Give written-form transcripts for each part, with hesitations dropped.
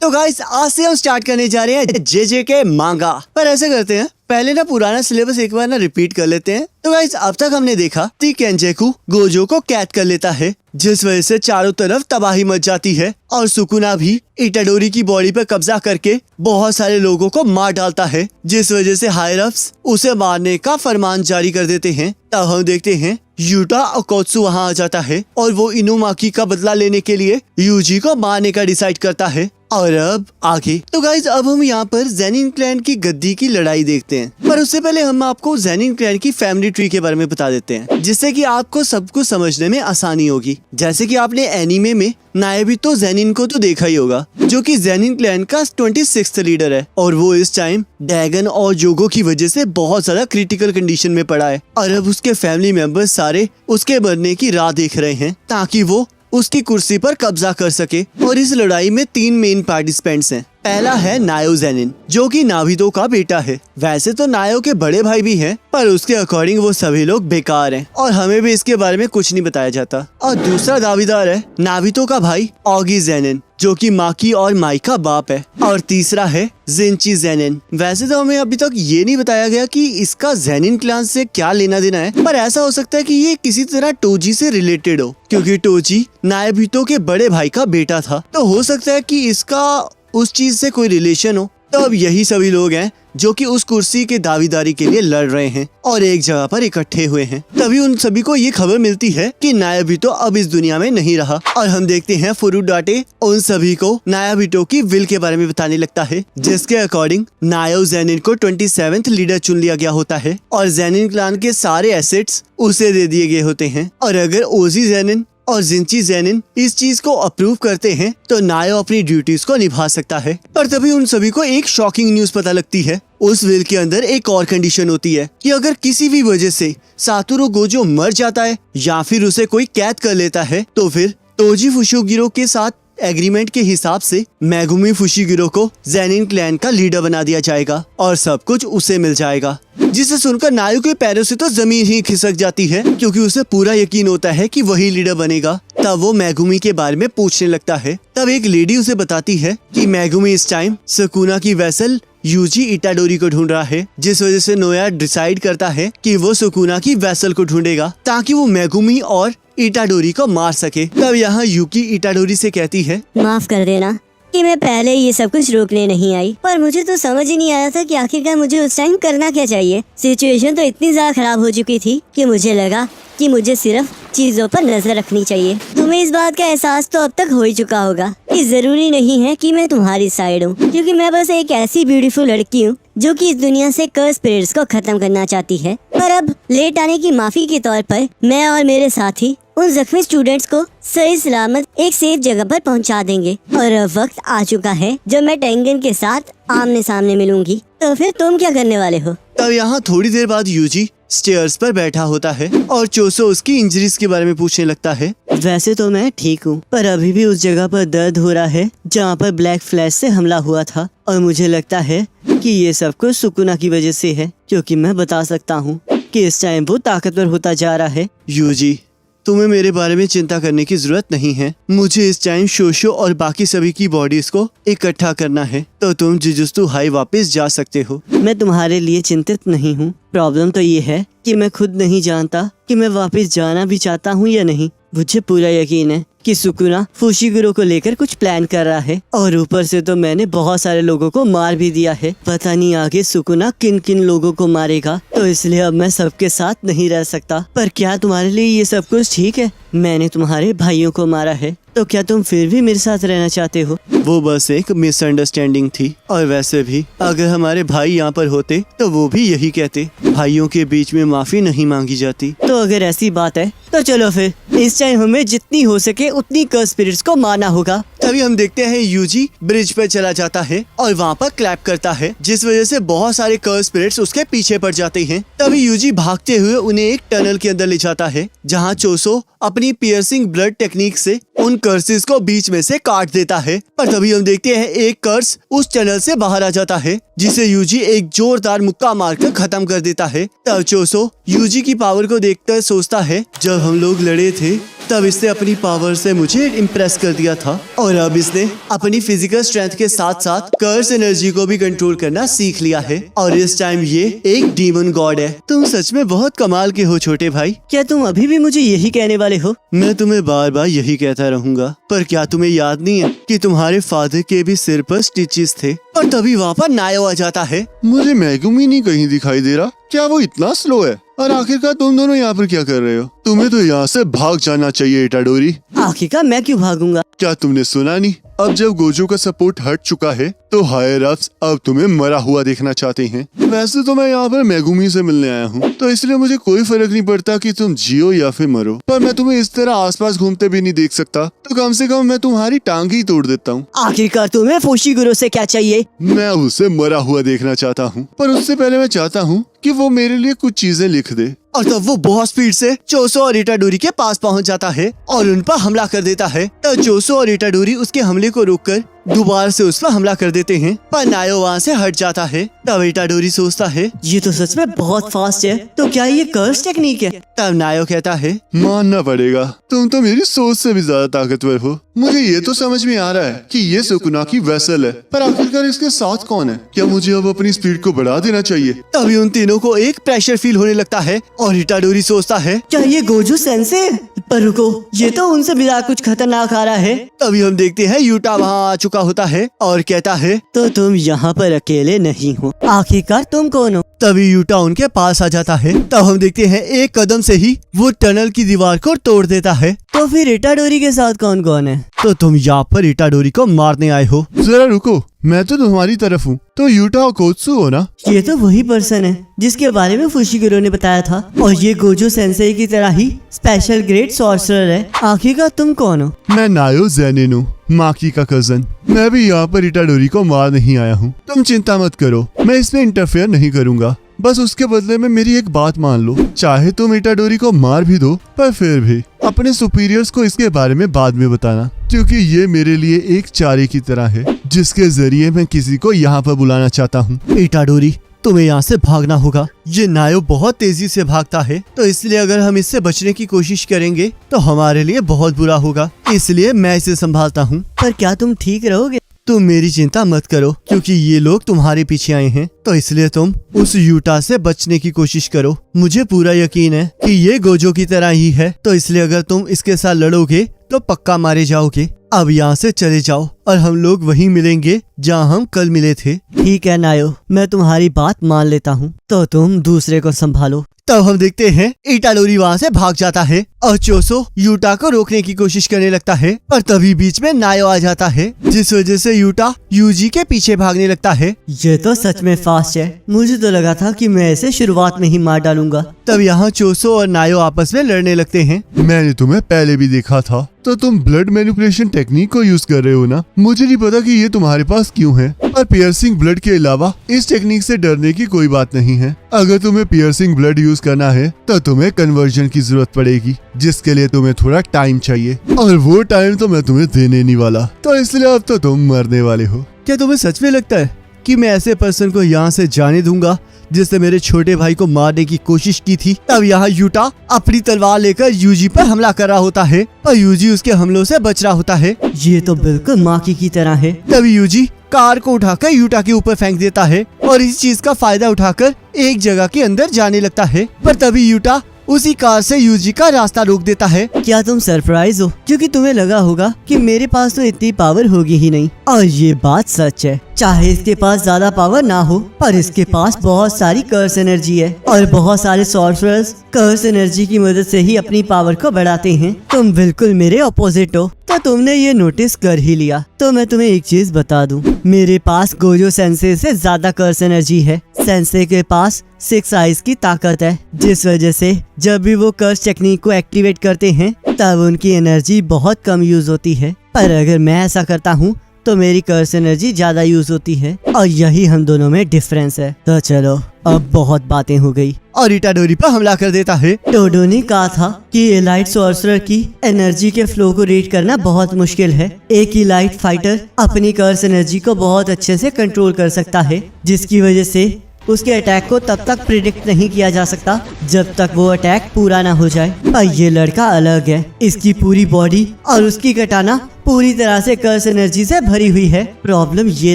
तो गाइस आज से हम स्टार्ट करने जा रहे हैं जेजे के मांगा। पर ऐसे करते हैं, पहले ना पुराना सिलेबस एक बार ना रिपीट कर लेते हैं। तो गाइस अब तक हमने देखा कि केंजेकू गोजो को कैद कर लेता है, जिस वजह से चारों तरफ तबाही मच जाती है और सुकुना भी इटाडोरी की बॉडी पर कब्जा करके बहुत सारे लोगों को मार डालता है, जिस वजह से हायर अप्स उसे मारने का फरमान जारी कर देते हैं। तब हम देखते हैं यूटा ओकोत्सु वहाँ आ जाता है और वो इनुमाकी का बदला लेने के लिए यूजी को मारने का डिसाइड करता है। और अब आगे तो गाइज अब हम यहाँ पर ज़ेनिन क्लैन की गद्दी की लड़ाई देखते हैं, पर उससे पहले हम आपको ज़ेनिन क्लैन की फैमिली ट्री के बारे में बता देते हैं, जिससे कि आपको सब कुछ समझने में आसानी होगी। जैसे कि आपने एनीमे में नायाबितो ज़ेनिन को तो देखा ही होगा, जो कि ज़ेनिन क्लैन का 26th लीडर है और वो इस टाइम डैगन और जोगो की वजह से बहुत ज्यादा क्रिटिकल कंडीशन में पड़ा है और अब उसके फैमिली मेंबर्स सारे उसके मरने की राह देख रहे हैं ताकि वो उसकी कुर्सी पर कब्जा कर सके। और इस लड़ाई में 3 मेन पार्टिसिपेंट्स हैं। पहला है नायो ज़ेनिन, जो कि नाबितो का बेटा है। वैसे तो नायो के बड़े भाई भी हैं, पर उसके अकॉर्डिंग वो सभी लोग बेकार हैं और हमें भी इसके बारे में कुछ नहीं बताया जाता। और दूसरा दावेदार है नाबितो का भाई ऑगी ज़ेनिन, जो कि माकी और माई का बाप है। और तीसरा है जिंची ज़ेनिन। वैसे तो हमें अभी तक ये नहीं बताया गया कि इसका ज़ेनिन क्लान से क्या लेना देना है, पर ऐसा हो सकता है कि ये किसी तरह टोजी से रिलेटेड हो, क्योंकि टोजी नायाबितो के बड़े भाई का बेटा था। तो हो सकता है कि इसका उस चीज से कोई रिलेशन हो। तो अब यही सभी लोग हैं जो कि उस कुर्सी के दावेदारी के लिए लड़ रहे हैं और एक जगह पर इकट्ठे हुए हैं। तभी उन सभी को ये खबर मिलती है कि नायाबितो अब इस दुनिया में नहीं रहा और हम देखते हैं फुरुडाटे उन सभी को नायाबितो की विल के बारे में बताने लगता है, जिसके अकॉर्डिंग नायो ज़ेनिन को 27th लीडर चुन लिया गया होता है और ज़ेनिन क्लान के सारे एसेट्स उसे दे दिए गए होते हैं। और अगर ओजी ज़ेनिन और जिंची ज़ेनिन इस चीज को अप्रूव करते हैं तो नायो अपनी ड्यूटीज को निभा सकता है। पर तभी उन सभी को एक शॉकिंग न्यूज पता लगती है। उस विल के अंदर एक और कंडीशन होती है कि अगर किसी भी वजह से सातोरू गोजो मर जाता है या फिर उसे कोई कैद कर लेता है तो फिर तोजी फुशिगिरो के साथ एग्रीमेंट के हिसाब से मेगुमी फुशिगिरो को ज़ेनिन क्लैन का लीडर बना दिया जाएगा और सब कुछ उसे मिल जाएगा। जिसे सुनकर नायो के पैरों से तो जमीन ही खिसक जाती है, क्योंकि उसे पूरा यकीन होता है कि वही लीडर बनेगा। तब वो मेगुमी के बारे में पूछने लगता है। तब एक लेडी उसे बताती है कि मेगुमी इस टाइम सुकुना की वेसल यूजी इटाडोरी को ढूंढ रहा है, जिस वजह से नोया डिसाइड करता है कि वो सुकुना की वेसल को ढूंढेगा ताकि वो मेगुमी और इटाडोरी को मार सके। तब यहाँ यूकी इटाडोरी से कहती है, माफ कर देना कि मैं पहले ये सब कुछ रोकने नहीं आई, पर मुझे तो समझ ही नहीं आया था कि आखिरकार मुझे उस टाइम करना क्या चाहिए। सिचुएशन तो इतनी ज्यादा खराब हो चुकी थी कि मुझे लगा कि मुझे सिर्फ चीजों पर नजर रखनी चाहिए। तुम्हें इस बात का एहसास तो अब तक हो ही चुका होगा कि जरूरी नहीं है कि मैं तुम्हारी साइड हूँ, क्योंकि मैं बस एक ऐसी ब्यूटीफुल लड़की हूँ जो कि इस दुनिया से कर्स स्पिरिट्स को खत्म करना चाहती है। पर अब लेट आने की माफी के तौर पर मैं और मेरे साथी उन जख्मी स्टूडेंट्स को सही सलामत एक सेफ जगह पर पहुंचा देंगे। और अब वक्त आ चुका है जब मैं टेंगन के साथ आमने सामने मिलूंगी। तो फिर तुम क्या करने वाले हो? तब यहाँ थोड़ी देर बाद यूजी स्टेयर्स पर बैठा होता है और चोसो उसकी इंजरीज के बारे में पूछने लगता है। वैसे तो मैं ठीक हूँ, पर अभी भी उस जगह पर दर्द हो रहा है जहाँ पर ब्लैक फ्लैश से हमला हुआ था और मुझे लगता है कि ये सब कुछ सुकुना की वजह से है, क्योंकि मैं बता सकता हूँ कि इस टाइम वो ताकतवर होता जा रहा है। यूजी, तुम्हें मेरे बारे में चिंता करने की जरूरत नहीं है। मुझे इस टाइम शोशो और बाकी सभी की बॉडीज को इकट्ठा करना है, तो तुम जुजुत्सु हाई वापस जा सकते हो। मैं तुम्हारे लिए चिंतित नहीं हूँ। प्रॉब्लम तो ये है कि मैं खुद नहीं जानता कि मैं वापस जाना भी चाहता हूँ या नहीं। मुझे पूरा यकीन है कि सुकुना फुशिगिरो को लेकर कुछ प्लान कर रहा है और ऊपर से तो मैंने बहुत सारे लोगों को मार भी दिया है। पता नहीं आगे सुकुना किन किन लोगों को मारेगा, तो इसलिए अब मैं सबके साथ नहीं रह सकता। पर क्या तुम्हारे लिए ये सब कुछ ठीक है? मैंने तुम्हारे भाइयों को मारा है, तो क्या तुम फिर भी मेरे साथ रहना चाहते हो? वो बस एक मिसअंडरस्टैंडिंग थी और वैसे भी अगर हमारे भाई यहाँ पर होते तो वो भी यही कहते, भाइयों के बीच में माफी नहीं मांगी जाती। तो अगर ऐसी बात है तो चलो फिर इस टाइम हमें जितनी हो सके उतनी कर्स स्पिरिट्स को मारना होगा। तभी हम देखते हैं यूजी ब्रिज पर चला जाता है और वहाँ पर क्लैप करता है, जिस वजह से बहुत सारे कर्स स्पिरिट्स उसके पीछे पड़ जाते हैं। तभी यूजी भागते हुए उन्हें एक टनल के अंदर ले जाता है, जहाँ चोसो अपनी पियर्सिंग ब्लड टेक्निक से उन कर्सेस को बीच में से काट देता है। पर तभी हम देखते हैं एक कर्स उस टनल से बाहर आ जाता है, जिसे यूजी एक जोरदार मुक्का मारकर खत्म कर देता है। तब चोसो यूजी की पावर को देखकर सोचता है, जब हम लोग लड़े थे थे तब इसने अपनी पावर से मुझे इम्प्रेस कर दिया था और अब इसने अपनी फिजिकल स्ट्रेंथ के साथ साथ कर्स एनर्जी को भी कंट्रोल करना सीख लिया है और इस टाइम ये एक डीमन गॉड है। तुम सच में बहुत कमाल के हो छोटे भाई। क्या तुम अभी भी मुझे यही कहने वाले हो? मैं तुम्हें बार बार यही कहता रहूंगा, पर क्या तुम्हें याद नहीं है कि तुम्हारे फादर के भी सिर पर स्टिचेस थे? और तभी वहाँ पर नायो आ जाता है। मुझे मैगुमी नहीं कहीं दिखाई दे रहा। क्या वो इतना स्लो है? और आखिरकार तुम दोनों यहाँ पर क्या कर रहे हो? तुम्हें तो यहाँ से भाग जाना चाहिए इटाडोरी। आखिरकार मैं क्यों भागूंगा? क्या तुमने सुना नहीं? अब जब गोजो का सपोर्ट हट चुका है तो हायर अप्स अब तुम्हें मरा हुआ देखना चाहते हैं। वैसे तो मैं यहाँ पर मैगुमी से मिलने आया हूँ, तो इसलिए मुझे कोई फर्क नहीं पड़ता कि तुम जियो या फिर मरो, पर मैं तुम्हें इस तरह आसपास घूमते भी नहीं देख सकता, तो कम से कम मैं तुम्हारी टांग ही तोड़ देता हूँ। आखिरकार तुम्हें फुशीगुरो से क्या चाहिए? मैं उसे मरा हुआ देखना चाहता हूँ, पर उससे पहले मैं चाहता हूँ कि वो मेरे लिए कुछ चीजें लिख दे। और तब वो बहुत स्पीड से चोसो और इटाडोरी के पास पहुंच जाता है और उन पर हमला कर देता है। तब चोसो और इटाडोरी उसके हमले को रोककर दोबारा से उस पर हमला कर देते हैं, पर नायो वहाँ से हट जाता है। तब इटाडोरी सोचता है ये तो सच में बहुत फास्ट है, तो क्या ये कर्स टेक्निक है? तब नायो कहता है मानना पड़ेगा, तुम तो मेरी सोच से भी ज्यादा ताकतवर हो। मुझे ये तो समझ में आ रहा है कि ये सुकुना की वेसल है, पर आखिरकार इसके साथ कौन है? क्या मुझे अब अपनी स्पीड को बढ़ा देना चाहिए? तभी उन तीनों को एक प्रेशर फील होने लगता है और इटाडोरी सोचता है क्या ये गोजो सेंसे है? पर रुको, ये तो उनसे बिना कुछ खतरनाक आ रहा है। तभी हम देखते हैं यूटा वहाँ आ चुका होता है और कहता है तो तुम यहाँ पर अकेले नहीं हो, आखिरकार तुम कौन हो? तभी यूटा उनके पास आ जाता है। तब हम देखते हैं एक कदम से ही वो टनल की दीवार को तोड़ देता है। तो फिर इटाडोरी के साथ कौन कौन है? तो तुम यहाँ पर इटाडोरी को मारने आए हो? जरा रुको, मैं तो तुम्हारी तरफ हूँ। तो यूटा और कोत्सु हो ना? ये तो वही पर्सन है जिसके बारे में फुशीगुरो ने बताया था, और ये गोजो सेंसेई की तरह ही स्पेशल ग्रेट सॉर्सरर है। आखिरकार तुम कौन हो? मैं नायो ज़ेनिनो, माकी का कजन। मैं भी यहाँ पर इटाडोरी को मार नहीं आया हूँ। तुम चिंता मत करो, मैं इसमें इंटरफेयर नहीं करूँगा। बस उसके बदले में मेरी एक बात मान लो, चाहे तुम इटाडोरी को मार भी दो, पर फिर भी अपने सुपीरियर्स को इसके बारे में बाद में बताना, क्योंकि ये मेरे लिए एक चारे की तरह है जिसके जरिए मैं किसी को यहाँ पर बुलाना चाहता हूँ। इटाडोरी, तुम्हें यहाँ से भागना होगा। ये नायो बहुत तेजी से भागता है, तो इसलिए अगर हम इससे बचने की कोशिश करेंगे तो हमारे लिए बहुत बुरा होगा, इसलिए मैं इसे संभालता हूँ। पर क्या तुम ठीक रहोगे? तुम मेरी चिंता मत करो, क्योंकि ये लोग तुम्हारे पीछे आए हैं, तो इसलिए तुम उस यूटा से बचने की कोशिश करो। मुझे पूरा यकीन है कि ये गोजो की तरह ही है, तो इसलिए अगर तुम इसके साथ लड़ोगे तो पक्का मारे जाओगे। अब यहाँ से चले जाओ और हम लोग वहीं मिलेंगे जहाँ हम कल मिले थे। ठीक है नायो, मैं तुम्हारी बात मान लेता हूँ, तो तुम दूसरे को संभालो। तब हम देखते हैं इटाडोरी वहाँ से भाग जाता है और चोसो यूटा को रोकने की कोशिश करने लगता है, पर तभी बीच में नायो आ जाता है, जिस वजह से यूटा यूजी के पीछे भागने लगता है। ये तो सच में फास्ट है, मुझे तो लगा था कि मैं इसे शुरुआत में ही मार डालूंगा। तब यहाँ चोसो और नायो आपस में लड़ने लगते हैं। मैंने तुम्हें पहले भी देखा था, तो तुम ब्लड मैनिपुलेशन टेक्निक को यूज कर रहे हो ना? मुझे नहीं पता कि ये तुम्हारे पास क्यों है, पर पियर्सिंग ब्लड के अलावा इस टेक्निक से डरने की कोई बात नहीं है। अगर तुम्हें पियर्सिंग ब्लड यूज करना है तो तुम्हें कन्वर्जन की जरूरत पड़ेगी, जिसके लिए तुम्हें थोड़ा टाइम चाहिए, और वो टाइम तो मैं तुम्हें देने नहीं वाला, तो इसलिए अब तो तुम मरने वाले हो। क्या तुम्हें सच में लगता है कि मैं ऐसे पर्सन को यहाँ से जाने दूंगा जिसने मेरे छोटे भाई को मारने की कोशिश की थी? तब यहाँ यूटा अपनी तलवार लेकर यूजी पर हमला कर रहा होता है और यूजी उसके हमलों से बच रहा होता है। ये तो बिल्कुल माकी की तरह है। तभी यूजी कार को उठाकर यूटा के ऊपर फेंक देता है और इस चीज का फायदा उठाकर एक जगह के अंदर जाने लगता है, पर तभी यूटा उसी कार से यूजी का रास्ता रोक देता है। क्या तुम सरप्राइज हो? क्योंकि तुम्हें लगा होगा कि मेरे पास तो इतनी पावर होगी ही नहीं, और ये बात सच है। चाहे इसके पास ज्यादा पावर ना हो, पर इसके पास बहुत सारी कर्स एनर्जी है, और बहुत सारे सॉर्सरर्स कर्स एनर्जी की मदद से ही अपनी पावर को बढ़ाते हैं। तुम बिल्कुल मेरे ऑपोजिट हो, तो तुमने ये नोटिस कर ही लिया। तो मैं तुम्हें एक चीज बता दूं, मेरे पास गोजो सेंसे से ज्यादा कर्स एनर्जी है। सेंसे के पास 6 आइज की ताकत है, जिस वजह से जब भी वो कर्स टेक्निक को एक्टिवेट करते हैं तब उनकी एनर्जी बहुत कम यूज होती है, पर अगर मैं ऐसा करता हूँ तो मेरी कर्स एनर्जी ज्यादा यूज होती है, और यही हम दोनों में डिफरेंस है। तो चलो, अब बहुत बातें हो गई। और इटाडोरी पर हमला कर देता है। डोडो ने कहा था कि एलाइट सॉर्सरर की एनर्जी के फ्लो को रीड करना बहुत मुश्किल है। एक इलाइट फाइटर अपनी कर्स एनर्जी को बहुत अच्छे से कंट्रोल कर सकता है, जिसकी वजह से उसके अटैक को तब तक प्रिडिक्ट नहीं किया जा सकता जब तक वो अटैक पूरा ना हो जाए। और ये लड़का अलग है, इसकी पूरी बॉडी और उसकी कटाना पूरी तरह से कर्स एनर्जी से भरी हुई है। प्रॉब्लम ये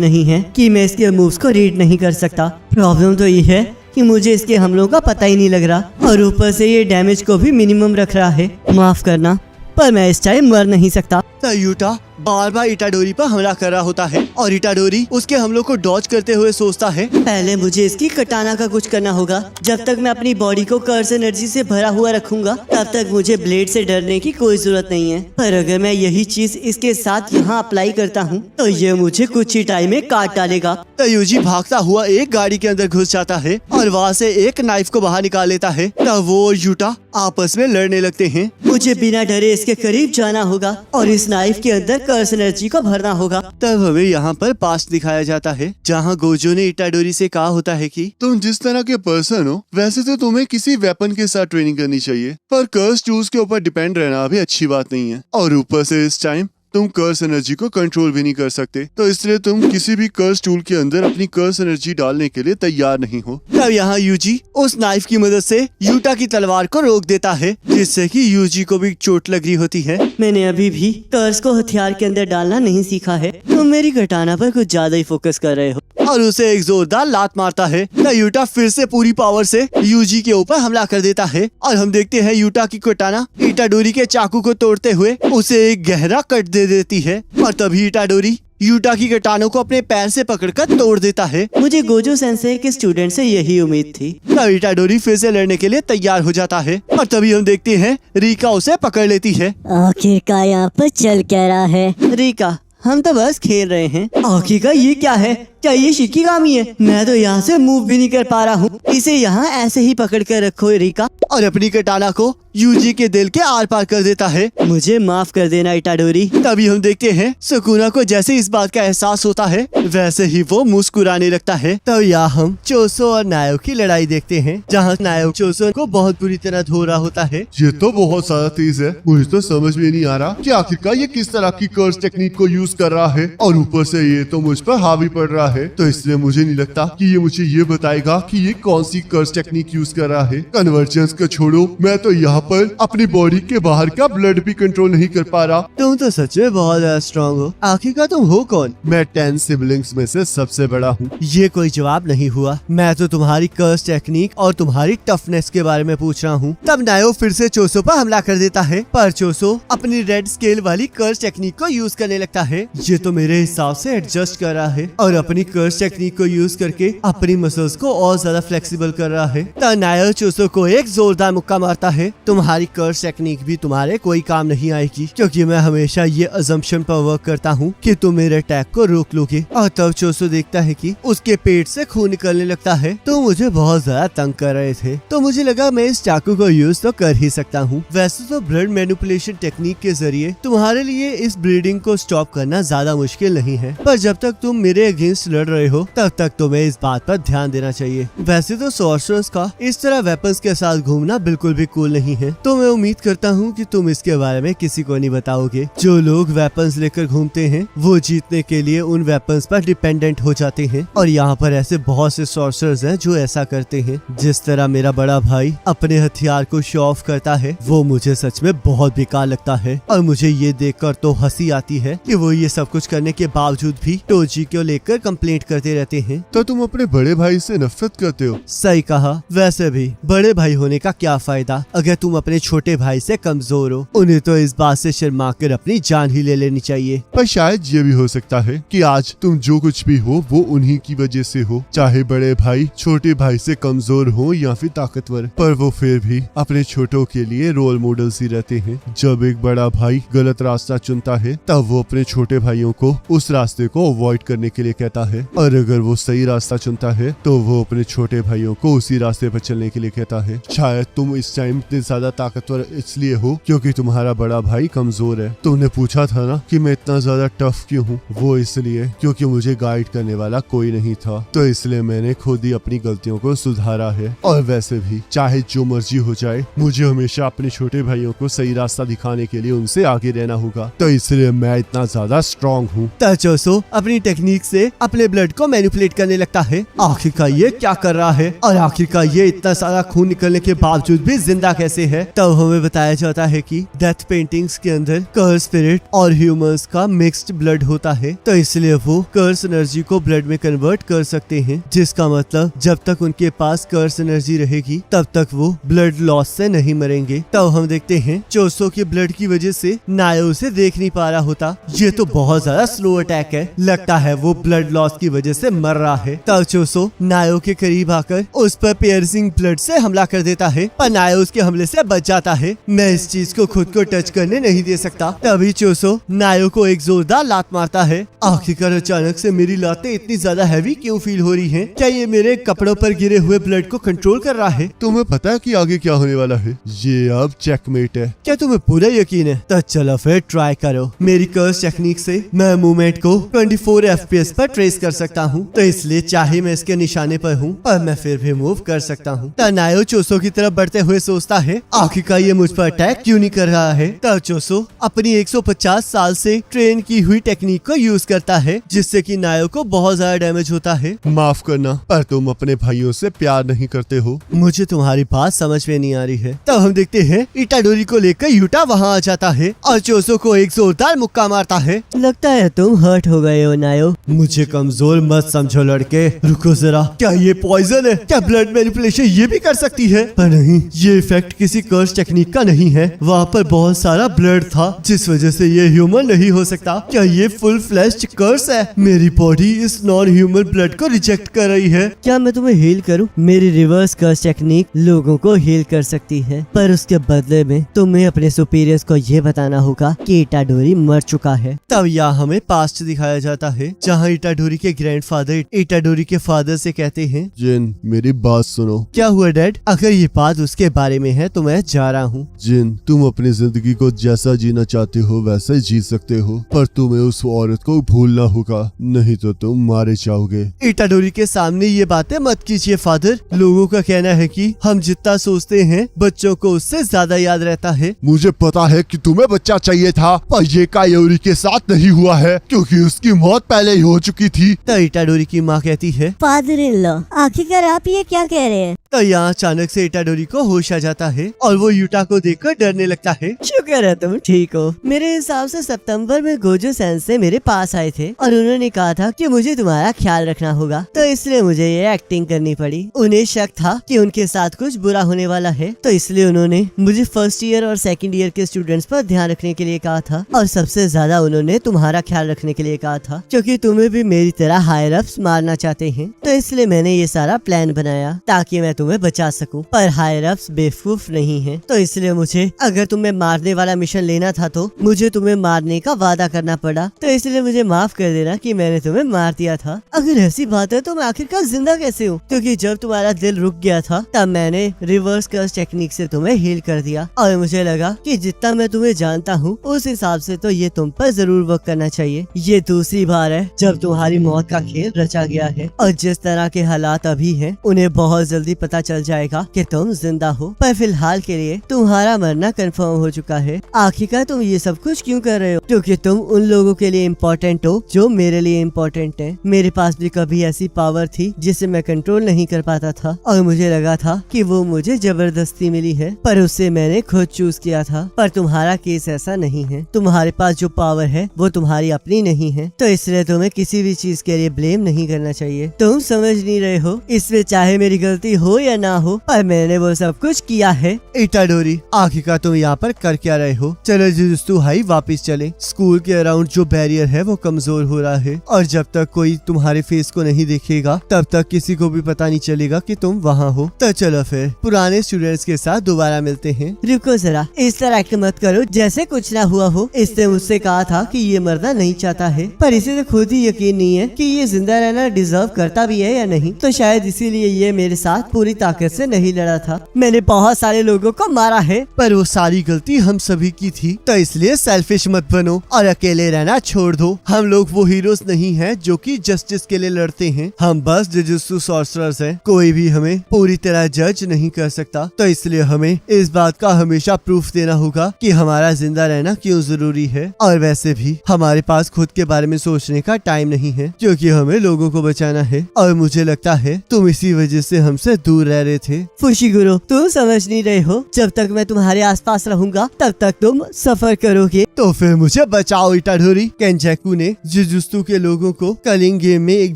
नहीं है कि मैं इसके मूव्स को रीड नहीं कर सकता, प्रॉब्लम तो ये है कि मुझे इसके हमलों का पता ही नहीं लग रहा और ऊपर से ये डैमेज को भी मिनिमम रख रहा है। माफ करना, पर मैं इस टाइम मर नहीं सकता। यूटा बार बार इटाडोरी पर हमला कर रहा होता है और इटाडोरी उसके हमलों को डॉज करते हुए सोचता है पहले मुझे इसकी कटाना का कुछ करना होगा। जब तक मैं अपनी बॉडी को कर्स एनर्जी से भरा हुआ रखूंगा तब तक मुझे ब्लेड से डरने की कोई जरूरत नहीं है। पर अगर मैं यही चीज इसके साथ यहाँ अप्लाई करता हूँ तो ये मुझे कुछ ही टाइम में काट डालेगा। युजी भागता हुआ एक गाड़ी के अंदर घुस जाता है और वहाँ से एक नाइफ को बाहर निकाल लेता है। तब वो और यूटा आपस में लड़ने लगते हैं। मुझे बिना डरे इसके करीब जाना होगा और इस नाइफ के अंदर कर्स एनर्जी को भरना होगा। तब हमें यहाँ पर पास्ट दिखाया जाता है जहाँ गोजो ने इटाडोरी से कहा होता है कि तुम जिस तरह के पर्सन हो वैसे तो तुम्हें किसी वेपन के साथ ट्रेनिंग करनी चाहिए, पर कर्स टूल्स के ऊपर डिपेंड रहना भी अच्छी बात नहीं है। और ऊपर से इस टाइम तुम कर्स एनर्जी को कंट्रोल भी नहीं कर सकते, तो इसलिए तुम किसी भी कर्स टूल के अंदर अपनी कर्स एनर्जी डालने के लिए तैयार नहीं हो। तब यहाँ यूजी उस नाइफ की मदद से यूटा की तलवार को रोक देता है जिससे कि यूजी को भी चोट लग रही होती है। मैंने अभी भी कर्स को हथियार के अंदर डालना नहीं सीखा है। तुम मेरी कटाना पर कुछ ज्यादा ही फोकस कर रहे हो। और उसे एक जोरदार लात मारता है। तब यूटा फिर से पूरी पावर से यूजी के ऊपर हमला कर देता है और हम देखते हैं यूटा की कटाना इटाडोरी के चाकू को तोड़ते हुए उसे एक गहरा कट दे देती है और तभी इटाडोरी यूटा की कटानों को अपने पैर से पकड़कर तोड़ देता है। मुझे गोजो सेंसेई के स्टूडेंट से यही उम्मीद थी। तब इटाडोरी फिर से लड़ने के लिए तैयार हो जाता है और तभी हम देखते हैं रिका उसे पकड़ लेती है। आखिरकार यहाँ पर चल क्या रहा है? रिका, हम तो बस खेल रहे हैं। आखिरकार ये क्या है? क्या ये शिकिगामी है? मैं तो यहाँ से मूव भी नहीं कर पा रहा हूँ। इसे यहाँ ऐसे ही पकड़ कर रखो रिका। और अपनी कटाना को यूजी के दिल के आर पार कर देता है। मुझे माफ कर देना इटाडोरी। तभी हम देखते हैं सुकुना को जैसे इस बात का एहसास होता है वैसे ही वो मुस्कुराने लगता है। तब यहाँ हम चोसो और नायो की लड़ाई देखते हैं जहाँ नायो चोसो को बहुत बुरी तरह धो रहा होता है। ये तो बहुत ज्यादा तेज है, मुझे तो समझ में नहीं आ रहा कि आखिरकार ये किस तरह की कर्स टेक्निक को यूज कर रहा है और ऊपर से ये तो मुझ पर हावी पड़ रहा है, तो इसलिए मुझे नहीं लगता कि ये मुझे ये बताएगा कि ये कौन सी कर्स टेक्निक यूज कर रहा है। कन्वर्जेंस को छोड़ो, मैं तो यहाँ पर अपनी बॉडी के बाहर का ब्लड भी कंट्रोल नहीं कर पा रहा। तुम तो सच में बहुत स्ट्रॉन्ग हो। आखिरकार तुम हो कौन? मैं 10 सिबलिंग्स में से सबसे बड़ा हूँ। ये कोई जवाब नहीं हुआ। मैं तो तुम्हारी कर्स टेक्निक और तुम्हारी टफनेस के बारे में पूछ रहा हूँ। तब नायो फिर से चोसो पर हमला कर देता है पर चोसो अपनी रेड स्केल वाली कर्स टेक्निक को यूज करने लगता है। ये तो मेरे हिसाब से एडजस्ट कर रहा है और अपनी कर्स टेक्निक को यूज करके अपनी मसल्स को और ज्यादा फ्लेक्सिबल कर रहा है। तब नायो चोसो को एक जोरदार मुक्का मारता है। तुम्हारी कर्स टेक्निक भी तुम्हारे कोई काम नहीं आएगी क्योंकि मैं हमेशा ये अजम्पशन पर वर्क करता हूँ कि तुम मेरे अटैक को रोक लोगे। और तब चोसो देखता है कि उसके पेट से खून निकलने लगता है। तो मुझे बहुत ज्यादा तंग कर रहे थे तो मुझे लगा मैं इस चाकू को यूज तो कर ही सकता हूँ। वैसे तो ब्लड मैनिपुलेशन टेक्निक के जरिए तुम्हारे लिए इस ब्लीडिंग को स्टॉप करना ज्यादा मुश्किल नहीं है, पर जब तक तुम मेरे अगेंस्ट लड़ रहे हो तब तक तुम्हें इस बात पर ध्यान देना चाहिए। वैसे तो सॉर्सरर्स का इस तरह वेपन्स के साथ घूमना बिल्कुल भी कूल नहीं है, तो मैं उम्मीद करता हूँ कि तुम इसके बारे में किसी को नहीं बताओगे। जो लोग वेपन्स लेकर घूमते हैं वो जीतने के लिए उन वेपन्स पर डिपेंडेंट हो जाते हैं और यहाँ पर ऐसे बहुत से सॉर्सरर्स हैं जो ऐसा करते हैं। जिस तरह मेरा बड़ा भाई अपने हथियार को शो ऑफ करता है वो मुझे सच में बहुत बेकार लगता है और मुझे ये देखकर तो हंसी आती है कि वो ये सब कुछ करने के बावजूद भी टोजी को लेकर कंप्लेंट करते रहते हैं। तो तुम अपने बड़े भाई से नफरत करते हो? सही कहा। वैसे भी बड़े भाई होने का क्या फायदा अगर तुम अपने छोटे भाई से कमजोर हो। उन्हें तो इस बात से शर्मा कर अपनी जान ही ले लेनी चाहिए। पर शायद ये भी हो सकता है कि आज तुम जो कुछ भी हो वो उन्हीं की वजह से हो, चाहे बड़े भाई छोटे भाई से कमजोर हो या फिर ताकतवर, पर वो फिर भी अपने छोटों के लिए रोल मॉडल्स ही रहते हैं। जब एक बड़ा भाई गलत रास्ता चुनता है तब वो अपने छोटे भाइयों को उस रास्ते को अवॉइड करने के लिए कहता है और अगर वो सही रास्ता चुनता है तो वो अपने छोटे भाइयों को उसी रास्ते पर चलने के लिए कहता है। शायद तुम इस टाइम इतने ज्यादा ताकतवर इसलिए हो क्योंकि तुम्हारा बड़ा भाई कमजोर है। तुमने पूछा था ना कि मैं इतना ज्यादा टफ क्यों हूँ, वो इसलिए क्योंकि मुझे गाइड करने वाला कोई नहीं था, तो इसलिए मैंने खुद ही अपनी गलतियों को सुधारा है। और वैसे भी चाहे जो मर्जी हो जाए मुझे हमेशा अपने छोटे भाइयों को सही रास्ता दिखाने के लिए उनसे आगे रहना होगा, तो इसलिए मैं इतना ज्यादा स्ट्रॉन्ग हूँ। तचोसो अपनी टेक्निक से अपने ब्लड को मैनिपुलेट करने लगता है। आखिरकार ये क्या कर रहा है और आखिरकार ये इतना सारा खून निकलने के बावजूद भी जिंदा कैसे है। तब हमें बताया जाता है कि डेथ पेंटिंग्स के अंदर कर्स स्पिरिट और ह्यूमंस का मिक्स्ड ब्लड होता है, तो इसलिए वो कर्स एनर्जी को ब्लड में कन्वर्ट कर सकते हैं, जिसका मतलब जब तक उनके पास कर्स एनर्जी रहेगी तब तक वो ब्लड लॉस से नहीं मरेंगे। तब हम देखते हैं चोसो के ब्लड की वजह से नायो उसे देख नहीं पा रहा होता। ये तो बहुत ज्यादा स्लो अटैक है, लगता है वो ब्लड लॉस की वजह से मर रहा है। तब चोसो नायो के करीब आकर उस पर पियर्सिंग ब्लड से हमला कर देता है, पर नायो उसके हमले से बच जाता है। मैं इस चीज को खुद को टच करने नहीं दे सकता। तभी चोसो नायो को एक जोरदार लात मारता है। आखिरकार अचानक से मेरी लातें इतनी ज्यादा हैवी क्यों फील हो रही हैं? क्या ये मेरे कपड़ों पर गिरे हुए ब्लड को कंट्रोल कर रहा है? तुम्हें पता है कि आगे क्या होने वाला है? ये अब चेकमेट है। क्या तुम्हें पूरा यकीन है? तो चलो फिर ट्राई करो। मेरी कर्स टेक्निक से मैं मूवमेंट को 24 FPS पर ट्रेस कर सकता हूँ, तो इसलिए चाहे मैं इसके निशाने पर हूँ पर मैं फिर भी मूव कर सकता हूँ। तब नायो चोसो की तरफ बढ़ते हुए सोचता है आखिरकार ये मुझ पर अटैक क्यों नहीं कर रहा है। तब चोसो अपनी 150 साल से ट्रेन की हुई टेक्निक को यूज करता है, जिससे कि नायो को बहुत ज्यादा डैमेज होता है। माफ करना, पर तुम अपने भाइयों से प्यार नहीं करते हो। मुझे तुम्हारी बात समझ में नहीं आ रही है। तब हम देखते हैं इटाडोरी को लेकर यूटा वहाँ आ जाता है और चोसो को एक जोरदार मुक्का मारता है। लगता है तुम हर्ट हो गए हो नायो। मुझे कमजोर मत समझो लड़के, रुको जरा। क्या ये पॉइजन है? क्या ब्लड मैनिपुलेशन ये भी कर सकती है? पर नहीं, ये इफेक्ट किसी कर्स टेक्निक का नहीं है। वहाँ पर बहुत सारा ब्लड था जिस वजह से ये ह्यूमन नहीं हो सकता। क्या ये फुल फ्लैश्ड कर्स है? मेरी बॉडी इस नॉन ह्यूमन ब्लड को रिजेक्ट कर रही है। क्या मैं तुम्हें हील करूं? मेरी रिवर्स कर्स टेक्निक लोगों को हील कर सकती है, पर उसके बदले में तुम्हें अपने सुपीरियर्स को ये बताना होगा कि इटाडोरी मर चुका है। तब यहाँ हमें पास्ट दिखाया जाता है, जहाँ इटाडोरी के ग्रैंडफादर इटाडोरी के फादर से कहते हैं जिन, मेरी बात सुनो। क्या हुआ डैड? अगर ये बात उसके बारे में है तो मैं जा रहा हूँ। जिन, तुम अपनी जिंदगी को जैसा जीना चाहते हो वैसा ही जी सकते हो, पर तुम्हें उस औरत को भूलना होगा, नहीं तो तुम मारे जाओगे। इटाडोरी के सामने ये बातें मत कीजिए फादर। लोगों का कहना है कि हम जितना सोचते हैं बच्चों को उससे ज्यादा याद रहता है। मुझे पता है कि तुम्हें बच्चा चाहिए था, पर ये कायोरी के साथ नहीं हुआ है क्योंकि उसकी मौत पहले ही हो चुकी थी। तो इटाडोरी की माँ कहती है फादर इन लॉ, आखिरकार आप ये क्या कह रहे हैं? तो यहाँ अचानक से इटाडोरी को होश आ जाता है और वो यूटा को देखकर डरने लगता है। शुक्र है तुम ठीक हो। मेरे हिसाब से सितंबर में गोजो सेंसे मेरे पास आए थे और उन्होंने कहा था कि मुझे तुम्हारा ख्याल रखना होगा, तो इसलिए मुझे ये एक्टिंग करनी पड़ी। उन्हें शक था कि उनके साथ कुछ बुरा होने वाला है, तो इसलिए उन्होंने मुझे फर्स्ट ईयर और सेकंड ईयर के स्टूडेंट्स पर ध्यान रखने के लिए कहा था, और सबसे ज्यादा उन्होंने तुम्हारा ख्याल रखने के लिए कहा था, क्योंकि तुम्हें भी मेरी तरह हायर अप्स मारना चाहते हैं। तो इसलिए मैंने ये सारा प्लान बनाया ताकि मैं तुम्हें बचा सकूं, पर हायर अप्स बेवकूफ नहीं हैं, तो इसलिए मुझे अगर तुम्हें मारने वाला मिशन लेना था तो मुझे तुम्हें मारने का वादा करना पड़ा। तो इसलिए मुझे माफ कर देना कि मैंने तुम्हें मार दिया था। अगर ऐसी बात है तो मैं आखिरकार जिंदा कैसे हूँ? क्योंकि जब तुम्हारा दिल रुक गया था तब मैंने रिवर्स कर्स टेक्निक से तुम्हें हील कर दिया, और मुझे लगा कि जितना मैं तुम्हें जानता हूँ उस हिसाब से तो ये तुम पर जरूर वर्क करना चाहिए। ये दूसरी बार है जब तुम्हारी मौत का खेल रचा गया है, और जिस तरह के हालात अभी हैं उन्हें बहुत जल्दी पता चल जाएगा कि तुम जिंदा हो, पर फिलहाल के लिए तुम्हारा मरना कंफर्म हो चुका है। आखिरकार तुम ये सब कुछ क्यों कर रहे हो? क्योंकि तुम उन लोगों के लिए इम्पोर्टेंट हो जो मेरे लिए इम्पोर्टेंट है। मेरे पास भी कभी ऐसी पावर थी जिसे मैं कंट्रोल नहीं कर पाता था, और मुझे लगा था कि वो मुझे जबरदस्ती मिली है, पर उससे मैंने खुद चूज किया था। पर तुम्हारा केस ऐसा नहीं है। तुम्हारे पास जो पावर है वो तुम्हारी अपनी नहीं है, तो इसलिए तुम्हें किसी भी चीज के लिए ब्लेम नहीं करना चाहिए। तुम समझ नहीं रहे हो, इसमें चाहे मेरी गलती हो या ना हो, पर मैंने वो सब कुछ किया है। इटाडोरी, आखिरकार तुम यहाँ पर कर क्या रहे हो? चलो जुजुत्सु हाई वापस चले। स्कूल के अराउंड जो बैरियर है वो कमजोर हो रहा है, और जब तक कोई तुम्हारे फेस को नहीं देखेगा तब तक किसी को भी पता नहीं चलेगा कि तुम वहाँ हो। तो चलो फिर पुराने स्टूडेंट्स के साथ दोबारा मिलते हैं। रुको जरा, इस तरह एक्ट मत करो जैसे कुछ ना हुआ हो। इसने मुझसे कहा था कि ये मरना नहीं चाहता है, पर इसे तो खुद ही यकीन नहीं है कि ये जिंदा रहना डिजर्व करता भी भी है या नहीं, तो शायद इसीलिए ये मेरे साथ पूरी ताकत से नहीं लड़ा था। मैंने बहुत सारे लोगों को मारा है, पर वो सारी गलती हम सभी की थी, तो इसलिए सेल्फिश मत बनो और अकेले रहना छोड़ दो। हम लोग वो हीरोज नहीं हैं जो कि जस्टिस के लिए लड़ते हैं, हम बस जुजुत्सु सॉर्सरर्स हैं। कोई भी हमें पूरी तरह जज नहीं कर सकता, तो इसलिए हमें इस बात का हमेशा प्रूफ देना होगा कि हमारा जिंदा रहना क्यों जरूरी है। और वैसे भी हमारे पास खुद के बारे में सोचने का टाइम नहीं है, क्योंकि हमें लोगों को बचाना है। और मुझे लगता है तुम इसी वजह से हमसे दूर रह रहे थे। फुशिगुरो, तुम समझ नहीं रहे हो, जब तक मैं तुम्हारे आसपास रहूंगा तब तक तुम सफर करोगे। तो फिर मुझे बचाओ इटाडोरी। केंजाकू ने जुजुत्सु के लोगों को कलिंग गेम में एक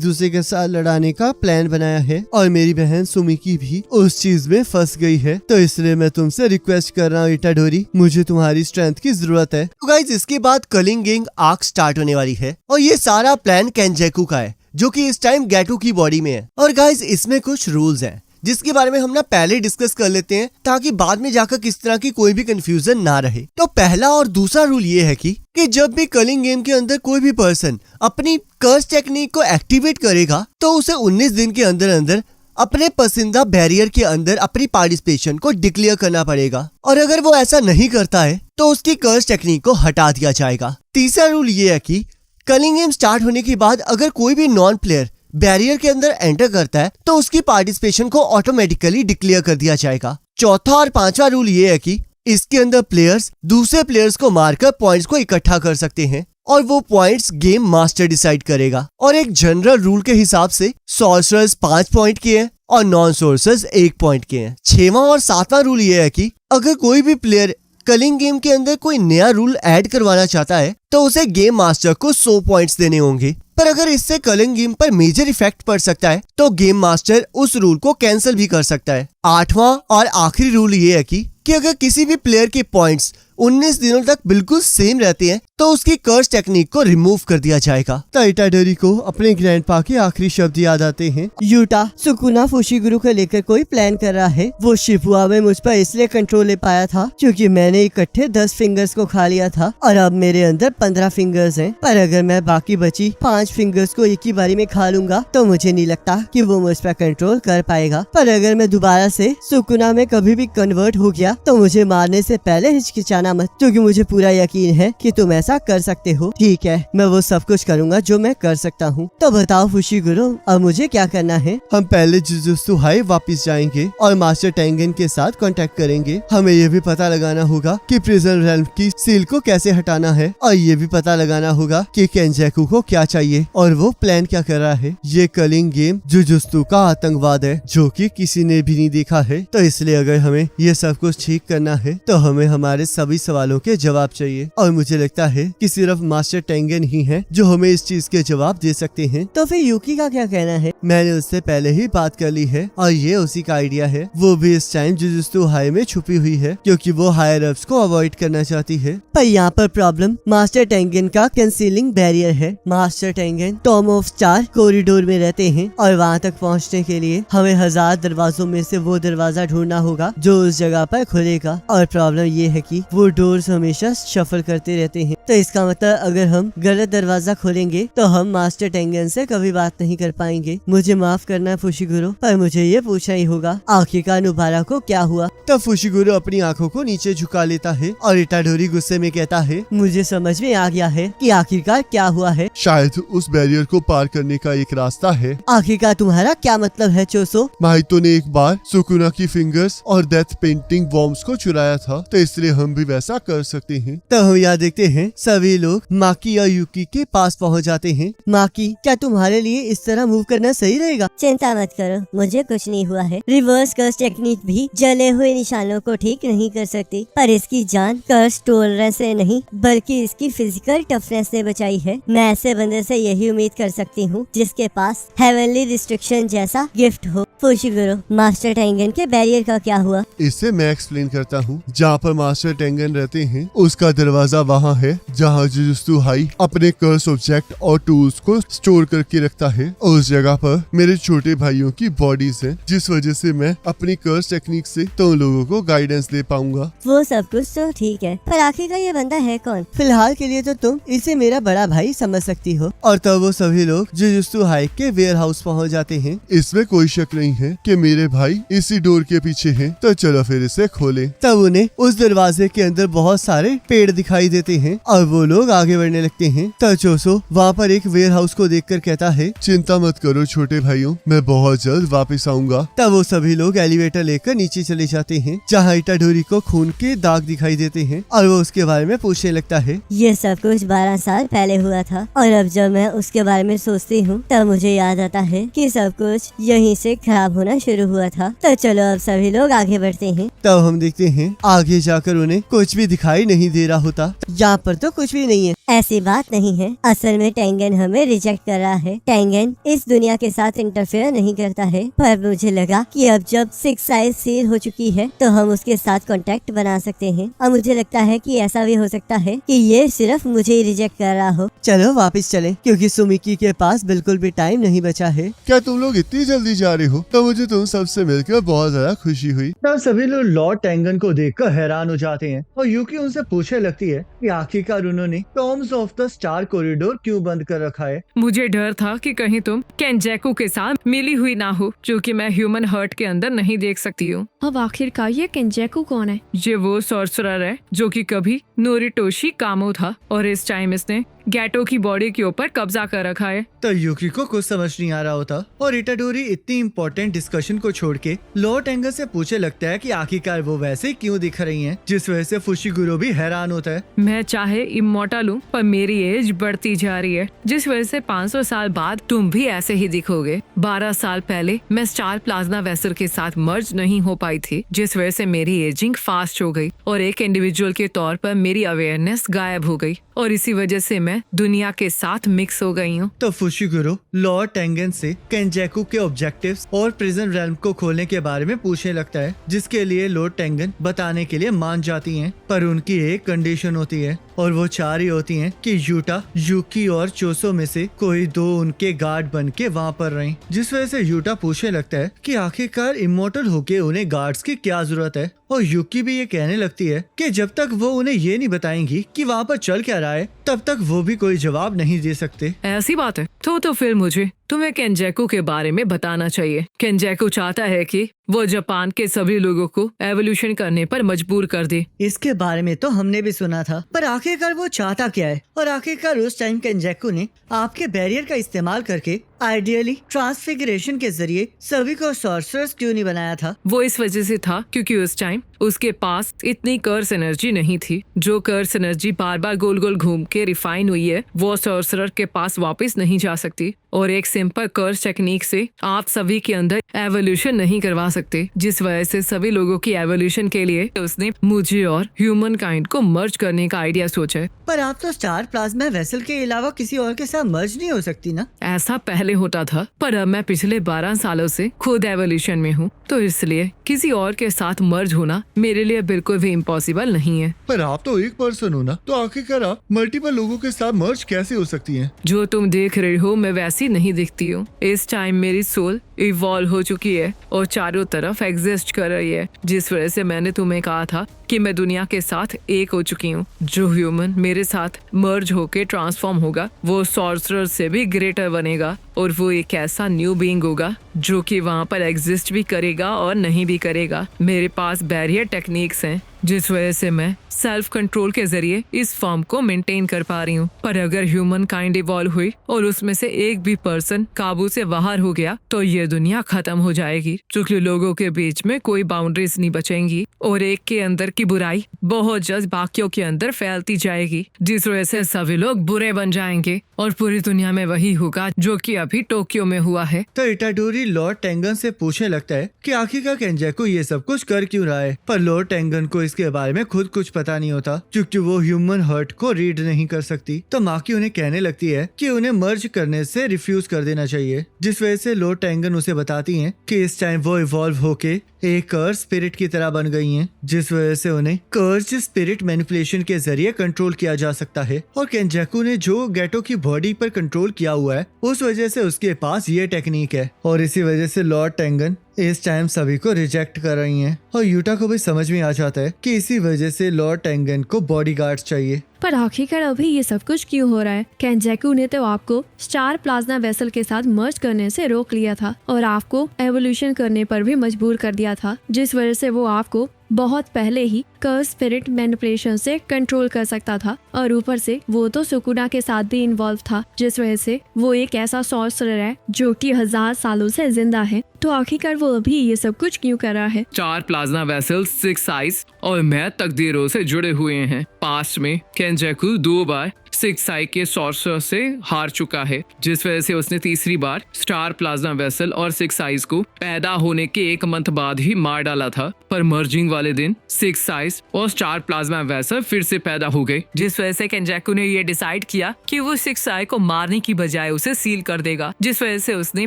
दूसरे के साथ लड़ाने का प्लान बनाया है, और मेरी बहन सुमिकी भी उस चीज में फंस गई है। तो इसलिए मैं तुमसे रिक्वेस्ट कर रहा हूँ इटाडोरी, मुझे तुम्हारी स्ट्रेंथ की जरूरत है। तो गाइस, इसके बाद कलिंग गेम आर्क स्टार्ट होने वाली है, और ये सारा प्लान केंजाकू का है, जो कि इस टाइम गैटो की बॉडी में है। और गाइस, इसमें कुछ रूल्स हैं जिसके बारे में हम ना पहले डिस्कस कर लेते हैं, ताकि बाद में जाकर किस तरह की कोई भी कंफ्यूजन ना रहे। तो पहला और दूसरा रूल ये है कि जब भी कलिंग गेम के अंदर कोई भी पर्सन अपनी कर्स टेक्निक को एक्टिवेट करेगा, तो उसे 19 दिन के अंदर अंदर अपने पसंदीदा बैरियर के अंदर अपनी पार्टिसिपेशन को डिक्लेयर करना पड़ेगा, और अगर वो ऐसा नहीं करता है तो उसकी कर्स टेक्निक को हटा दिया जाएगा। तीसरा रूल ये है कि कलिंग गेम स्टार्ट होने के बाद अगर कोई भी नॉन प्लेयर बैरियर के अंदर एंटर करता है, तो उसकी पार्टिसिपेशन को ऑटोमेटिकली डिक्लेयर कर दिया जाएगा। चौथा और पांचवा रूल ये है कि इसके अंदर प्लेयर्स दूसरे प्लेयर्स को मारकर पॉइंट्स को इकट्ठा कर सकते हैं, और वो पॉइंट्स गेम मास्टर डिसाइड करेगा। और एक जनरल रूल के हिसाब से सॉर्सरर्स 5 पॉइंट के हैं और नॉन सॉर्सरर्स 1 पॉइंट के हैं। 6वां और 7वां रूल ये है कि अगर कोई भी प्लेयर कलिंग गेम के अंदर कोई नया रूल ऐड करवाना चाहता है, तो उसे गेम मास्टर को 100 पॉइंट्स देने होंगे। पर अगर इससे कलिंग गेम पर मेजर इफेक्ट पड़ सकता है, तो गेम मास्टर उस रूल को कैंसिल भी कर सकता है। 8वां और आखिरी रूल ये है कि अगर किसी भी प्लेयर के पॉइंट्स 19 दिनों तक बिल्कुल सेम रहते हैं, तो उसकी कर्स टेक्निक को रिमूव कर दिया जाएगा। तो इटाडोरी को अपने ग्रैंडपा के आखिरी शब्द याद आते हैं। यूटा सुकुना फुशिगुरो को लेकर कोई प्लान कर रहा है। वो शिफुआ में मुझ पर इसलिए कंट्रोल ले पाया था क्योंकि मैंने इकट्ठे 10 फिंगर्स को खा लिया था, और अब मेरे अंदर 15 फिंगर्स हैं। पर अगर मैं बाकी बची 5 फिंगर्स को एक ही बारी में खा लूंगा, तो मुझे नहीं लगता कि वो मुझ पर कंट्रोल कर पाएगा। पर अगर मैं दोबारा से सुकुना में कभी भी कन्वर्ट हो गया, तो मुझे मारने से पहले हिचकिचाना मत, क्योंकि मुझे पूरा यकीन है कि तुम ऐसा कर सकते हो। ठीक है, मैं वो सब कुछ करूंगा जो मैं कर सकता हूँ। तो बताओ फुशिगुरो, अब मुझे क्या करना है? हम पहले जुजुत्सु हाई वापस जाएंगे और मास्टर टेंगन के साथ कांटेक्ट करेंगे। हमें ये भी पता लगाना होगा कि प्रिजन रेल्म की सील को कैसे हटाना है, और ये भी पता लगाना होगा कि केंजाकू को क्या चाहिए और वो प्लान क्या कर रहा है। ये कलिंग गेम जुजुत्सु का आतंकवाद है, जो कि किसी ने भी नहीं देखा है। तो इसलिए अगर हमें ये सब कुछ ठीक करना है, तो हमें हमारे सभी सवालों के जवाब चाहिए, और मुझे लगता है कि सिर्फ मास्टर टेंगन ही है जो हमें इस चीज के जवाब दे सकते हैं। तो फिर यूकी का क्या कहना है? मैंने उससे पहले ही बात कर ली है, और ये उसी का आइडिया है। वो भी इस टाइम जुजुत्सु हाई में छुपी हुई है, क्योंकि वो हायर अप्स को अवॉइड करना चाहती है। पर यहाँ पर प्रॉब्लम मास्टर टेंगन का कंसीलिंग बैरियर है। Master Tengen Tom of star corridor में रहते हैं, और वहाँ तक पहुँचने के लिए हमें 1000 दरवाजों में से वो दरवाजा ढूंढना होगा जो उस जगह पर खुलेगा। और प्रॉब्लम ये है कि वो डोर्स हमेशा शफल करते रहते हैं। तो इसका मतलब अगर हम गलत दरवाजा खोलेंगे, तो हम मास्टर टेंगन से कभी बात नहीं कर पाएंगे। मुझे माफ करना फुशिगुरो, पर मुझे ये पूछना ही होगा, आखिरकार नुबारा को क्या हुआ? तब फुशिगुरो अपनी आंखों को नीचे झुका लेता है, और इटाडोरी गुस्से में कहता है, मुझे समझ में आ गया है कि आखिरकार क्या हुआ है। शायद उस बैरियर को पार करने का एक रास्ता है। आखिरकार तुम्हारा क्या मतलब है चोसो? माहितो ने एक बार सुकुना की फिंगर्स और डेथ पेंटिंग बॉम्ब्स को चुराया था, तो इसलिए हम भी वैसा कर सकते हैं। तो हम यहाँ देखते हैं सभी लोग माकी और यूकी के पास पहुँच जाते हैं। माकी, क्या तुम्हारे लिए इस तरह मूव करना सही रहेगा? चिंता मत करो, मुझे कुछ नहीं हुआ है। रिवर्स कर्स टेक्निक भी जले हुए निशानों को ठीक नहीं कर सकती, पर इसकी जान कर्स टोलरेंस से नहीं बल्कि इसकी फिजिकल टफनेस ने बचाई है। मैं ऐसे बंदे से यही उम्मीद कर सकती हूँ जिसके पास हेवनली रिस्ट्रिक्शन जैसा गिफ्ट हो। फुशिगुरो, मास्टर टेंगन के बैरियर का क्या हुआ? इससे मैं एक्सप्लेन करता हूँ। जहाँ पर मास्टर टेंगन रहते हैं उसका दरवाजा वहाँ है जहाँ जुजुत्सु हाई अपने कर्स ऑब्जेक्ट और टूल्स को स्टोर करके रखता है। उस जगह पर मेरे छोटे भाइयों की बॉडीज है, जिस वजह से मैं अपनी कर्स टेक्निक से तुम लोगों को गाइडेंस दे पाऊंगा। वो सब कुछ तो ठीक है, पर आखिरकार ये बंदा है कौन? फिलहाल के लिए तो तुम इसे मेरा बड़ा भाई समझ सकती हो। और तब वो सभी लोग जुजुत्सु हाइक के वेयर हाउस पहुँच जाते हैं। इसमें कोई शक नहीं है कि मेरे भाई इसी डोर के पीछे हैं, तो चलो फिर इसे खोले। तब उन्हें उस दरवाजे के अंदर बहुत सारे पेड़ दिखाई देते हैं और वो लोग आगे बढ़ने लगते हैं। तब चोसो वहाँ पर एक वेयर हाउस को देखकर कहता है, चिंता मत करो छोटे भाइयों, मैं बहुत जल्द वापस आऊंगा। तब वो सभी लोग एलिवेटर लेकर नीचे चले जाते हैं, जहाँ इटाडोरी को खून के दाग दिखाई देते हैं और वो उसके बारे में पूछने लगता है। ये सब कुछ 12 साल पहले हुआ था और अब जब मैं उसके बारे में सोचती हूँ तब मुझे याद आता है कि सब कुछ यहीं से खराब होना शुरू हुआ था। तो चलो अब सभी लोग आगे बढ़ते हैं। तब हम देखते हैं आगे जाकर उन्हें कुछ भी दिखाई नहीं दे रहा होता। यहाँ पर तो कुछ भी नहीं है। ऐसी बात नहीं है, असल में टेंगन हमें रिजेक्ट कर रहा है। टेंगन इस दुनिया के साथ इंटरफेयर नहीं करता है, पर मुझे लगा कि अब जब 6 साइज सील हो चुकी है तो हम उसके साथ कांटेक्ट बना सकते हैं। और मुझे लगता है कि ऐसा भी हो सकता है कि ये सिर्फ मुझे ही रिजेक्ट कर रहा हो। चलो वापस चले, क्योंकि सुमिकी के पास बिल्कुल भी टाइम नहीं बचा है। क्या तुम लोग इतनी जल्दी जा रहे हो? तो मुझे तुम सबसे मिलकर बहुत ज्यादा खुशी हुई। तब सभी लोग लॉर्ड टेंगन को देखकर हैरान हो जाते हैं और यूकी उनसे पूछने लगती है कि आखिरकार उन्होंने Tom's of the star corridor क्यों बंद कर रखा है। मुझे डर था कि कहीं तुम केंजेकू के साथ मिली हुई ना हो, जो कि मैं ह्यूमन हर्ट के अंदर नहीं देख सकती हूँ। अब आखिरकार ये केंजेकू कौन है? ये वो सॉर्सरर है जो कि कभी नोरिटोशी कामो था और इस टाइम इसने गैटो की बॉडी के ऊपर कब्जा कर रखा है। तो यूकी को कुछ समझ नहीं आ रहा होता और इटाडोरी इतनी इम्पोर्टेंट डिस्कशन को छोड़ के लॉर्ड टेंगन से पूछने लगता है कि आखिरकार वो वैसे क्यों दिख रही हैं, जिस वजह से फुशिगुरो भी हैरान होता है। मैं चाहे इमोर्टल हूँ पर मेरी एज बढ़ती जा रही है, जिस वजह से 500 साल बाद तुम भी ऐसे ही दिखोगे। 12 साल पहले मैं स्टार प्लाज्मा वेसल के साथ मर्ज नहीं हो पाई थी, जिस वजह से मेरी एजिंग फास्ट हो गई और एक इंडिविजुअल के तौर पर मेरी अवेयरनेस गायब हो गई और इसी वजह से मैं दुनिया के साथ मिक्स हो गई हूँ। तो फुशिगुरो लॉर्ड टेंगन से केंजेकू के ऑब्जेक्टिव्स और प्रिजन रेल्म को खोलने के बारे में पूछने लगता है, जिसके लिए लॉर्ड टेंगन बताने के लिए मान जाती हैं, पर उनकी एक कंडीशन होती है और वो चाह रही होती हैं कि यूटा, यूकी और चोसो में से कोई 2 उनके गार्ड बन के वहाँ पर रहें। जिस वजह से यूटा पूछने लगता है कि आखिरकार इमोर्टल होके उन्हें गार्ड्स की क्या जरूरत है, और यूकी भी ये कहने लगती है कि जब तक वो उन्हें ये नहीं बताएंगी कि वहाँ पर चल क्या रहा है, तब तक वो भी कोई जवाब नहीं दे सकते। ऐसी बात है तो फिर मुझे तुम्हें केंजेकू के बारे में बताना चाहिए। केंजेकू चाहता है कि वो जापान के सभी लोगों को एवोल्यूशन करने पर मजबूर कर दे। इसके बारे में तो हमने भी सुना था, पर आखिरकार वो चाहता क्या है? और आखिरकार उस टाइम केंजेकू ने आपके बैरियर का इस्तेमाल करके आइडियली ट्रांसफिगरेशन के जरिए सभी को सॉर्सरर्स क्यों नहीं बनाया था? वो इस वजह से था क्योंकि उस टाइम उसके पास इतनी कर्स एनर्जी नहीं थी। जो कर्स एनर्जी बार बार गोल गोल घूम के रिफाइन हुई है, वो सॉर्सरर के पास वापस नहीं जा सकती और एक सिंपल कर्स टेक्निक से आप सभी के अंदर एवोल्यूशन नहीं करवा सकते, जिस वजह से सभी लोगों की एवोल्यूशन के लिए उसने मुझे और ह्यूमन काइंड को मर्ज करने का आइडिया सोचा है। पर आप तो स्टार प्लाज्मा वेसल के अलावा किसी और के साथ मर्ज नहीं हो सकती ना? ऐसा पहले होता था, पर अब मैं पिछले 12 सालों से खुद एवोल्यूशन में हूँ, तो इसलिए किसी और के साथ मर्ज होना मेरे लिए बिल्कुल भी इम्पॉसिबल नहीं है। पर आप तो एक पर्सन हो ना, तो आखिरकार आप मल्टीपल लोगों के साथ मर्ज कैसे हो सकती हैं? जो तुम देख रहे हो मैं वैसी नहीं दिखती हूँ। इस टाइम मेरी सोल इवॉल्व हो चुकी है और चारों तरफ एग्जिस्ट कर रही है, जिस वजह से मैंने तुम्हें कहा था कि मैं दुनिया के साथ एक हो चुकी हूँ। जो ह्यूमन मेरे साथ मर्ज होके ट्रांसफॉर्म होगा वो सॉर्सरर से भी ग्रेटर बनेगा और वो एक ऐसा न्यू बीइंग होगा जो कि वहाँ पर एग्जिस्ट भी करेगा और नहीं भी करेगा। मेरे पास बैरियर टेक्निक्स हैं जिस वजह से मैं सेल्फ कंट्रोल के जरिए इस फॉर्म को मेंटेन कर पा रही हूँ। पर अगर ह्यूमन काइंड इवॉल्व हुई और उसमें से एक भी पर्सन काबू से बाहर हो गया तो ये दुनिया खत्म हो जाएगी, क्योंकि लोगों के बीच में कोई बाउंड्रीज नहीं बचेंगी और एक के अंदर की बुराई बहुत जल्द बाकियों के अंदर फैलती जाएगी, जिस वजह से सभी लोग बुरे बन जाएंगे और पूरी दुनिया में वही होगा जो कि अभी टोक्यो में हुआ है। तो इटाडोरी लॉर्ड टेंगन से पूछने लगता है कि आखिरकार केंजेकू ये सब कुछ कर क्यों रहा है, पर लॉर्ड टेंगन को इसके बारे में खुद कुछ पता पता नहीं होता क्योंकि वो ह्यूमन हार्ट को रीड नहीं कर सकती। तो माकी उन्हें कहने लगती है कि उन्हें मर्ज करने से रिफ्यूज कर देना चाहिए, जिस वजह से लॉर्ड टेंगन उसे बताती हैं कि इस टाइम वो इवॉल्व होके एक कर्स स्पिरिट की तरह बन गई हैं, जिस वजह से उन्हें कर्स स्पिरिट मैनिपुलेशन के जरिए कंट्रोल किया जा सकता है। और केंजाकू ने जो गेटो की बॉडी पर कंट्रोल किया हुआ है उस वजह से उसके पास ये टेक्निक है, और इसी वजह से लॉर्ड टेंगन इस टाइम सभी को रिजेक्ट कर रही हैं। और यूटा को भी समझ में आ जाता है कि इसी वजह से लॉर्ड टेंगन को बॉडीगार्ड्स चाहिए। पर आखिरकार अभी ये सब कुछ क्यों हो रहा है? केंजाकू ने तो आपको स्टार प्लाज्मा वेसल के साथ मर्ज करने से रोक लिया था और आपको एवोल्यूशन करने पर भी मजबूर कर दिया था, जिस वजह से वो आपको बहुत पहले ही कर्स स्पिरिट मैनिपुलेशन से कंट्रोल कर सकता था। और ऊपर से वो तो सुकुना के साथ भी इन्वॉल्व था, जिस वजह से वो एक ऐसा सॉर्सरर है जो कि 1000 सालों से जिंदा है। तो आखिरकार वो अभी ये सब कुछ क्यों कर रहा है? 4 प्लाज्मा वेसल्स, 6 आइज और मैं तकदीरों से जुड़े हुए हैं। पास्ट में केंजाकू 2 बार 6 आई के सॉर्सर से हार चुका है, जिस वजह से उसने तीसरी बार स्टार प्लाज्मा वेसल और 6 आइज को पैदा होने के 1 मंथ बाद ही मार डाला था। पर मर्जिंग वाले दिन 6 आइज और स्टार प्लाज्मा वेसल फिर से पैदा हो गए, जिस वजह से केंजाकू ने ये डिसाइड किया कि वो 6 आई को मारने की बजाय उसे सील कर देगा, जिस वजह से उसने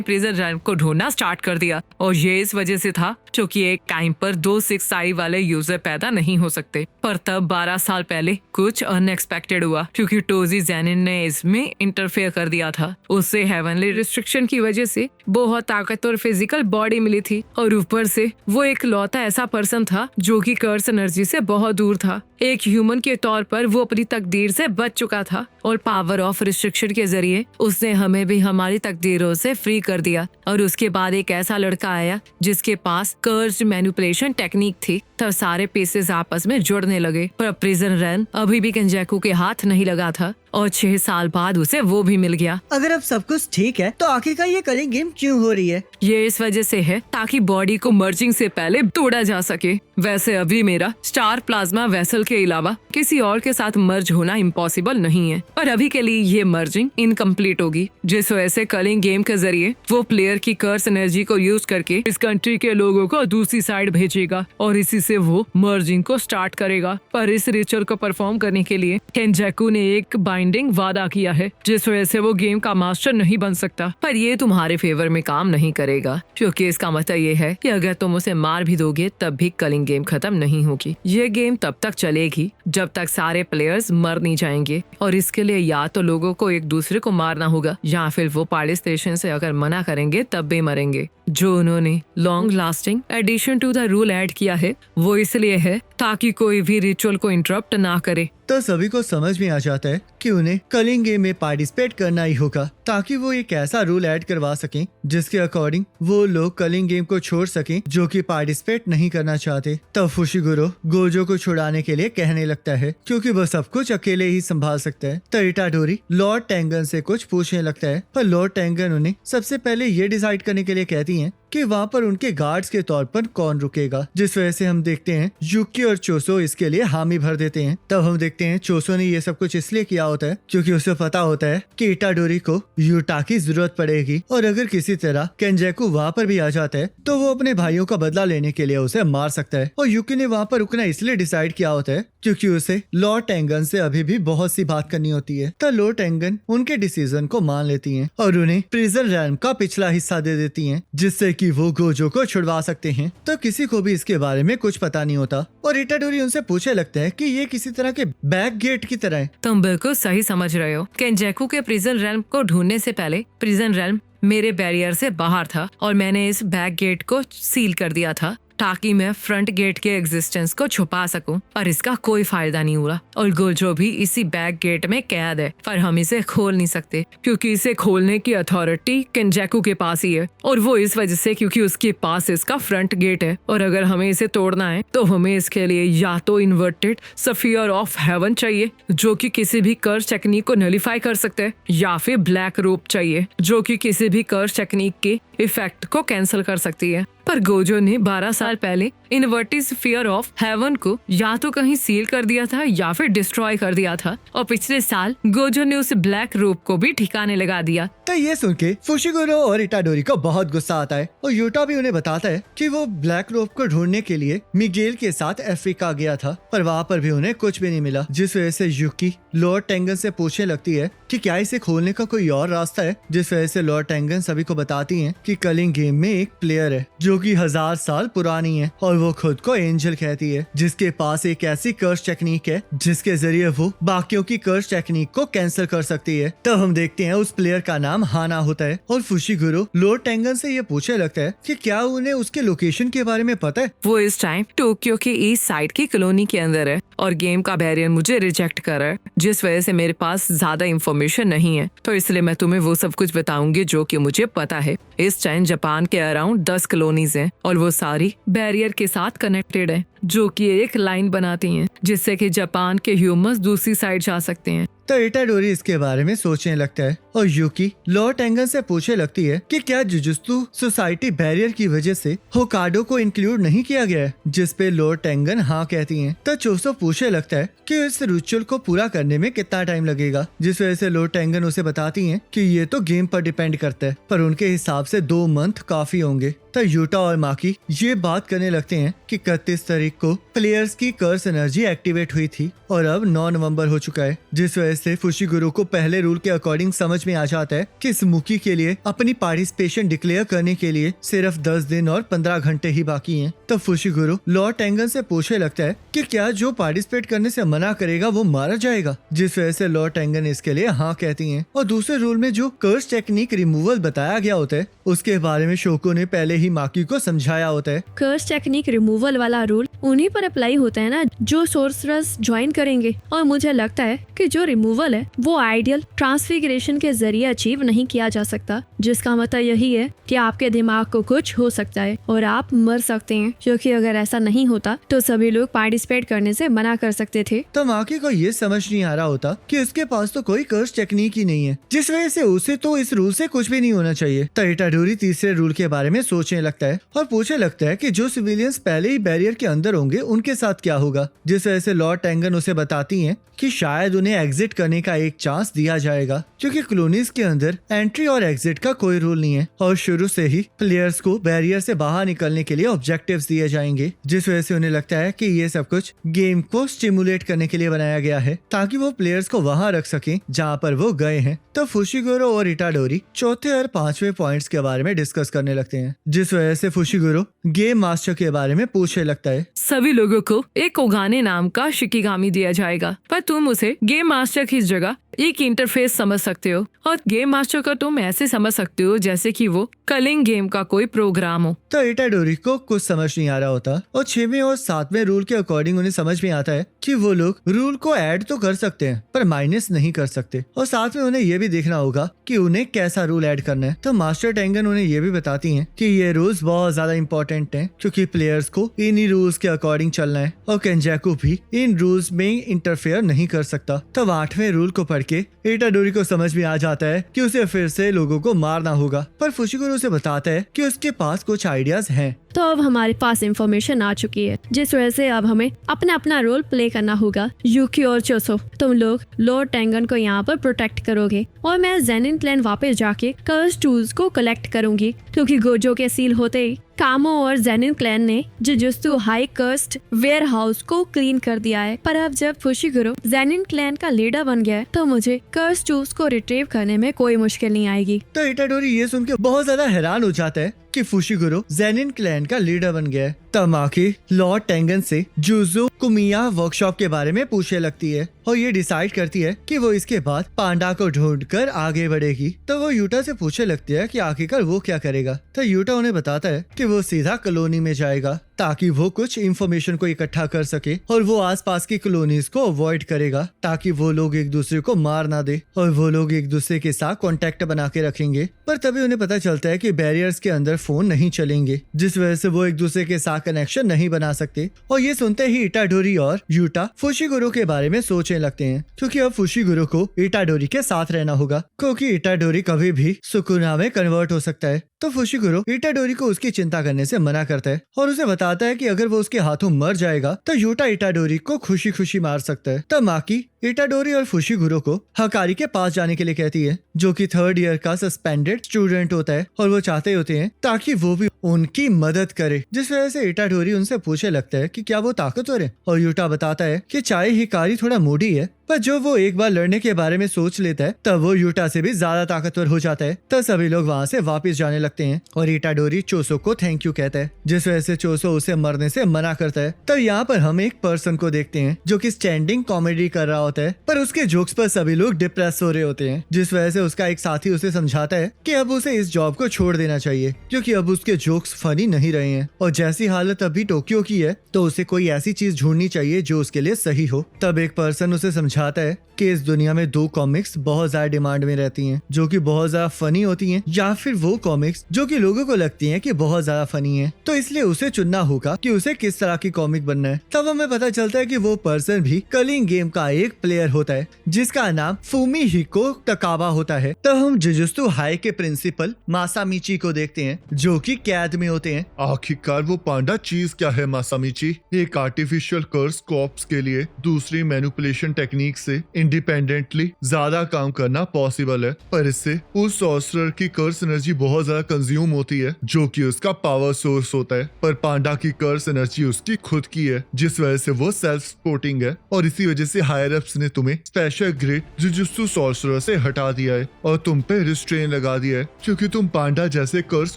प्रिजन रैम्प को ढूंढना स्टार्ट कर दिया। और ये इस वजह से था क्योंकि एक टाइम पर 2 6 आई वाले यूजर पैदा नहीं हो सकते। पर तब 12 साल पहले कुछ अनएक्सपेक्टेड हुआ क्योंकि टोजी जेनिन ने इसमें इंटरफेयर कर दिया था। उससे हेवनली रिस्ट्रिक्शन की वजह से बहुत ताकतवर फिजिकल बॉडी मिली थी, और ऊपर से वो एक लौता ऐसा पर्सन था जो कि कर्स एनर्जी से बहुत दूर था। एक ह्यूमन के तौर पर वो अपनी तकदीर से बच चुका था, और पावर ऑफ रिस्ट्रिक्शन के जरिए उसने हमें भी हमारी तकदीरों से फ्री कर दिया। और उसके बाद एक ऐसा लड़का आया जिसके पास कर्स्ड मैनिपुलेशन टेक्निक थी, तब सारे पीसेस आपस में जुड़ने लगे। पर प्रिजन रैन अभी भी केंजाकू के हाथ नहीं लगा था, और 6 साल बाद उसे वो भी मिल गया। अगर अब सब कुछ ठीक है तो आखिरकार ये कलिंग गेम क्यों हो रही है? ये इस वजह से है ताकि बॉडी को मर्जिंग से पहले तोड़ा जा सके। वैसे अभी मेरा स्टार प्लाज्मा वेसल के अलावा किसी और के साथ मर्ज होना इम्पॉसिबल नहीं है, पर अभी के लिए ये मर्जिंग इनकम्प्लीट होगी, जिस वजह से कलिंग गेम के जरिए वो प्लेयर की कर्स एनर्जी को यूज करके इस कंट्री के लोगों को दूसरी साइड भेजेगा, और इसी से वो मर्जिंग को स्टार्ट करेगा। पर इस रिचुअल को परफॉर्म करने के लिए केंजाकू ने एक बाइंडिंग वादा किया है, जिस वजह से वो गेम का मास्टर नहीं बन सकता। पर ये तुम्हारे फेवर में काम नहीं करेगा, क्योंकि इसका मतलब ये है कि अगर तुम उसे मार भी दोगे तब भी कलिंग गेम खत्म नहीं होगी। ये गेम तब तक चलेगी जब तक सारे प्लेयर्स मर नहीं जाएंगे, और इसके लिए या तो लोगों को एक दूसरे को मारना होगा या फिर वो पार्टिसिपेशन से अगर मना करेंगे तब भी मरेंगे। जो उन्होंने long lasting addition to the rule add किया है वो इसलिए है ताकि कोई भी रिचुअल को इंटरप्ट ना करे। तो सभी को समझ में आ जाता है कि उन्हें कलिंग गेम में पार्टिसिपेट करना ही होगा, ताकि वो एक ऐसा रूल ऐड करवा सकें जिसके अकॉर्डिंग वो लोग कलिंग गेम को छोड़ सकें जो कि पार्टिसिपेट नहीं करना चाहते। तब फुशिगुरो गोजो को छुड़ाने के लिए कहने लगता है, क्योंकि वो सब कुछ अकेले ही संभाल सकता है। तो इटाडोरी लॉर्ड टेंगन से कुछ पूछने लगता है, पर लॉर्ड टेंगन उन्हें सबसे पहले ये डिसाइड करने के लिए कहती हैं कि वहाँ पर उनके गार्ड्स के तौर पर कौन रुकेगा, जिस वजह से हम देखते हैं युकी और चोसो इसके लिए हामी भर देते हैं। तब हम देखते हैं चोसो ने ये सब कुछ इसलिए किया होता है क्योंकि उसे पता होता है कि इटाडोरी को यूटा की जरूरत पड़ेगी, और अगर किसी तरह केंजाकू वहाँ पर भी आ जाता है तो वो अपने भाइयों का बदला लेने के लिए उसे मार सकता है। और युकी ने वहाँ पर रुकना इसलिए डिसाइड किया होता है क्योंकि उसे लॉर्ड टेंगन से अभी भी बहुत सी बात करनी होती है। तो लॉर्ड टेंगन उनके डिसीजन को मान लेती हैं और उन्हें प्रिजन रैम्प का पिछला हिस्सा दे देती हैं, जिससे कि वो गोजो को छुड़वा सकते हैं। तो किसी को भी इसके बारे में कुछ पता नहीं होता, और इटाडोरी उनसे पूछने लगता है कि ये किसी तरह के बैक गेट की तरह है। तुम बिल्कुल सही समझ रहे हो। केंजाकू के प्रिजन रैम्प को ढूंढने से पहले प्रिजन रैम्प मेरे बैरियर से बाहर था, और मैंने इस बैक गेट को सील कर दिया था ताकि मैं फ्रंट गेट के एग्जिस्टेंस को छुपा सकूं, पर इसका कोई फायदा नहीं हुआ। और गोजो भी इसी बैक गेट में कैद है, पर हम इसे खोल नहीं सकते क्योंकि इसे खोलने की अथॉरिटी केंजाकू के पास ही है, और वो इस वजह से क्योंकि उसके पास इसका फ्रंट गेट है। और अगर हमें इसे तोड़ना है तो हमें इसके लिए या तो इन्वर्टेड सफियर ऑफ हेवन चाहिए जो कि किसी भी कर्स टेक्निक को नलिफाई कर सकते हैं, या फिर ब्लैक रोप चाहिए जो कि किसी भी कर्स टेक्निक के इफेक्ट को कैंसिल कर सकती है। पर गोजो ने 12 साल पहले इनवर्टिस स्फीयर ऑफ हेवन को या तो कहीं सील कर दिया था या फिर डिस्ट्रॉय कर दिया था, और पिछले साल गोजो ने उस ब्लैक रोप को भी ठिकाने लगा दिया। तो ये सुन के फुशिगुरो और इटाडोरी को बहुत गुस्सा आता है और यूटा भी उन्हें बताता है कि वो ब्लैक रोप को ढूंढने के लिए मिगेल के साथ अफ्रीका गया था, पर वहाँ पर भी उन्हें कुछ भी नहीं मिला, जिस वजह से युकी लॉर्ड टेंगन से पूछने लगती है कि क्या इसे खोलने का कोई और रास्ता है, जिस वजह से लॉर्ड टेंगन सभी को बताती हैं कि कलिंग गेम में एक प्लेयर है जो कि 1000 साल पुरानी है और वो खुद को एंजल कहती है, जिसके पास एक ऐसी कर्स टेक्निक है जिसके जरिए वो बाकियों की कर्स टेक्निक को कैंसिल कर सकती है। तब हम देखते हैं उस प्लेयर का नाम हाना होता है और फुशिगुरो लॉर्ड टेंगन से ये पूछने लगता है कि क्या उन्हें उसके लोकेशन के बारे में पता है। वो इस टाइम टोक्यो के ईस्ट साइड की कॉलोनी के अंदर है और गेम का बैरियर मुझे रिजेक्ट कर रहा है, जिस वजह से मेरे पास ज्यादा इंफॉर्मेशन नहीं है, तो इसलिए मैं तुम्हें वो सब कुछ बताऊंगी जो कि मुझे पता है। इस टाइम जापान के अराउंड 10 कॉलोनीज हैं और वो सारी बैरियर के साथ कनेक्टेड है, जो कि एक लाइन बनाती हैं जिससे कि जापान के ह्यूमंस दूसरी साइड जा सकते हैं। तो इटाडोरी इसके बारे में सोचने लगता है और यूकी लॉर्ड टेंगन से पूछने लगती है कि क्या जुजुत्सु सोसाइटी बैरियर की वजह से होकाडो को इंक्लूड नहीं किया गया है, जिस पे लॉर्ड टेंगन हाँ कहती हैं। तो चोसो पूछने लगता है कि इस रिचुअल को पूरा करने में कितना टाइम लगेगा, जिस वजह से लॉर्ड टेंगन उसे बताती हैं कि ये तो गेम पर डिपेंड करता है, पर उनके हिसाब से 2 मंथ काफी होंगे। तो यूटा और माकी ये बात करने लगते हैं कि 31 तारीख को प्लेयर्स की कर्स एनर्जी एक्टिवेट हुई थी और अब 9 नवंबर हो चुका है, जिस वजह से फुशिगुरो को पहले रूल के अकॉर्डिंग समझ में आ जाता है कि स्मूकी के लिए अपनी पार्टिसिपेशन डिक्लेयर करने के लिए सिर्फ 10 दिन और 15 घंटे ही बाकी हैं। तो फुशिगुरो लॉर्ड टेंगन से पूछने लगता है कि क्या जो पार्टिसिपेट करने से मना करेगा वो मारा जाएगा, जिस वजह से लॉर्ड टेंगन इसके लिए हाँ कहती हैं। और दूसरे रूल में जो कर्स टेक्निक रिमूवल बताया गया होता है उसके बारे में शोको ने पहले ही माकी को समझाया होता है। कर्स टेक्निक रिमूवल वाला रूल उन्हीं पर अप्लाई होता है ना जो सोर्सरर्स ज्वाइन करेंगे, और मुझे लगता है कि जो रिमूवल है वो आइडियल ट्रांसफिगरेशन के जरिए अचीव नहीं किया जा सकता, जिसका मतलब यही है कि आपके दिमाग को कुछ हो सकता है और आप मर सकते हैं, जो कि अगर ऐसा नहीं होता तो सभी लोग पार्टिसिपेट करने से मना कर सकते थे। तो माकी को ये समझ नहीं आ रहा होता कि उसके पास तो कोई कर्स टेक्निक ही नहीं है, जिस वजह से उसे तो इस रूल से कुछ भी नहीं होना चाहिए। तो इटाडोरी तीसरे रूल के बारे में सोचने लगता है और पूछने लगता है कि जो सिविलियंस पहले ही बैरियर के अंदर होंगे उनके साथ क्या होगा, जिस वजह से लॉर्ड टेंगन उसे बताती हैं कि शायद उन्हें एग्जिट करने का एक चांस दिया जाएगा, क्योंकि कॉलोनीज के अंदर एंट्री और एग्जिट का कोई रूल नहीं है और शुरू से ही प्लेयर्स को बैरियर से बाहर निकलने के लिए ऑब्जेक्टिव्स दिए जाएंगे, जिस वजह से उन्हें लगता है कि ये सब कुछ गेम को स्टिमुलेट करने के लिए बनाया गया है ताकि वो प्लेयर्स को वहां रख सकें जहां पर वो गए हैं। तो फुशिगुरो और इटाडोरी चौथे और 5वें पॉइंट्स के बारे में डिस्कस करने लगते हैं, जिस वजह से फुशिगुरो गेम मास्टर के बारे में पूछने लगता है। सभी लोगों को एक ओगाने नाम का शिकिगामी दिया जाएगा, पर तुम उसे गेम मास्टर की जगह एक इंटरफेस समझ सकते हो, और गेम मास्टर को तुम ऐसे समझ सकते हो जैसे कि वो कलिंग गेम का कोई प्रोग्राम हो। तो इटाडोरी को कुछ समझ नहीं आ रहा होता और 6वें और 7वें रूल के अकॉर्डिंग उन्हें समझ में आता है कि वो लोग रूल को ऐड तो कर सकते हैं पर माइनस नहीं कर सकते, और साथ में उन्हें ये भी देखना होगा कि उन्हें कैसा रूल ऐड करना है। तो मास्टर टेंगन उन्हें ये भी बताती हैं कि ये रूल्स बहुत ज्यादा इंपॉर्टेंट हैं, क्योंकि प्लेयर्स को इन्हीं रूल्स के अकॉर्डिंग चलना है और केंजाकू भी इन रूल्स में इंटरफेयर नहीं कर सकता। तब 8वें रूल को पढ़ के इटाडोरी को समझ में आ जाता है कि उसे फिर से लोगों को मारना होगा, पर फुशिगुरो उसे बताता है कि उसके पास कुछ आइडियाज हैं। तो अब हमारे पास इंफॉर्मेशन आ चुकी है, जिस वजह से अब हमें अपना अपना रोल प्ले करना होगा। यूकी और चोसो, तुम लोग लॉर्ड टेंगन को यहाँ पर प्रोटेक्ट करोगे और मैं जेनिन क्लैन वापस जाके कर्स टूल्स को कलेक्ट करूंगी, क्योंकि गोजो के सील होते ही कामो और जेनिन क्लैन ने jujutsu high cursed warehouse को क्लीन कर दिया है। पर अब जब फुशिगुरो जेनिन क्लैन का लीडर बन गया है तो मुझे कर्स टूल्स को रिट्रीव करने में कोई मुश्किल नहीं आएगी। तो इटाडोरी ये सुन के बहुत ज्यादा हैरान हो जाता है कि फुशिगुरो जेनिन क्लैन का लीडर बन गया है। तब माकी लॉर्ड टेंगन से जुजो कुमिया वर्कशॉप के बारे में पूछने लगती है और ये डिसाइड करती है कि वो इसके बाद पांडा को ढूंढकर आगे बढ़ेगी। तो वो यूटा से पूछने लगती है कि आखिरकार वो क्या करेगा। तो यूटा उन्हें बताता है कि वो सीधा कॉलोनी में जाएगा ताकि वो कुछ इंफॉर्मेशन को इकट्ठा कर सके, और वो आसपास की कॉलोनीज को अवॉइड करेगा ताकि वो लोग एक दूसरे को मार ना दे और वो लोग एक दूसरे के साथ कांटेक्ट बना के रखेंगे। पर तभी उन्हें पता चलता है कि बैरियर्स के अंदर फोन नहीं चलेंगे, जिस वजह से वो एक दूसरे के साथ कनेक्शन नहीं बना सकते। और ये सुनते ही इटाडोरी और यूटा फुशिगुरो के बारे में सोचने लगते हैं, क्योंकि अब फुशिगुरो को इटाडोरी के साथ रहना होगा, क्योंकि इटाडोरी कभी भी सुकुना में कन्वर्ट हो सकता है। तो फुशिगुरो इटाडोरी को उसकी चिंता करने से मना करता है और उसे बताता है कि अगर वो उसके हाथों मर जाएगा तो यूटा इटाडोरी को खुशी खुशी मार सकता है। तब माकी इटाडोरी और फुशिगुरो को हकारी के पास जाने के लिए कहती है, जो कि 3rd ईयर का सस्पेंडेड स्टूडेंट होता है, और वो चाहते होते हैं ताकि वो भी उनकी मदद करे। जिस वजह से इटाडोरी उनसे पूछने लगता है कि क्या वो ताकतवर है, और यूटा बताता है कि चाहे हिकारी थोड़ा मूडी है, पर जो वो एक बार लड़ने के बारे में सोच लेता है तब वो यूटा से भी ज्यादा ताकतवर हो जाता है। तब सभी लोग वहाँ से वापस जाने लगते हैं और इटाडोरी चोसो को थैंक यू कहता है, जिस वजह से चोसो उसे मरने से मना करता है। तब यहाँ पर हम एक पर्सन को देखते हैं जो कि स्टैंडिंग कॉमेडी कर रहा होता है, पर उसके जोक्स पर सभी लोग डिप्रेस हो रहे होते हैं, जिस वजह से उसका एक साथी उसे समझाता है कि अब उसे इस जॉब को छोड़ देना चाहिए, क्योंकि अब उसके जोक्स फनी नहीं रहे हैं और जैसी हालत अभी टोक्यो की है तो उसे कोई ऐसी चीज ढूंढनी चाहिए जो उसके लिए सही हो। तब एक पर्सन उसे समझाता है कि इस दुनिया में 2 कॉमिक्स बहुत ज्यादा डिमांड में रहती हैं, जो कि बहुत ज्यादा फनी होती हैं, या फिर वो कॉमिक्स जो कि लोगों को लगती हैं कि बहुत ज्यादा फनी हैं। तो इसलिए उसे चुनना होगा कि उसे किस तरह की कॉमिक बनना है। तब हमें पता चलता है कि वो पर्सन भी कलिंग गेम का एक प्लेयर होता है, जिसका नाम फुमिहिको तकाबा होता है। तब हम जुजुत्सु हाई के प्रिंसिपल मासामिची को देखते हैं, जो कि कैद में होते हैं। आखिरकार वो पांडा चीज क्या है मासामिची? एक आर्टिफिशियल कर्स कॉप्स के लिए दूसरी मैनिपुलेशन टेक्निक से इंडिपेंडेंटली ज्यादा काम करना पॉसिबल है, पर इससे उस सॉर्सरर की कर्स एनर्जी बहुत ज्यादा कंज्यूम होती है, जो कि उसका पावर सोर्स होता है। पर पांडा की कर्स एनर्जी उसकी खुद की है, जिस वजह से वो सेल्फ सपोर्टिंग है, और इसी वजह से हायर अप्स ने तुम्हें स्पेशल ग्रेड जुजुत्सु सॉर्सरर से हटा दिया है और तुम पे रिस्ट्रेन लगा दिया है, क्योंकि तुम पांडा जैसे कर्स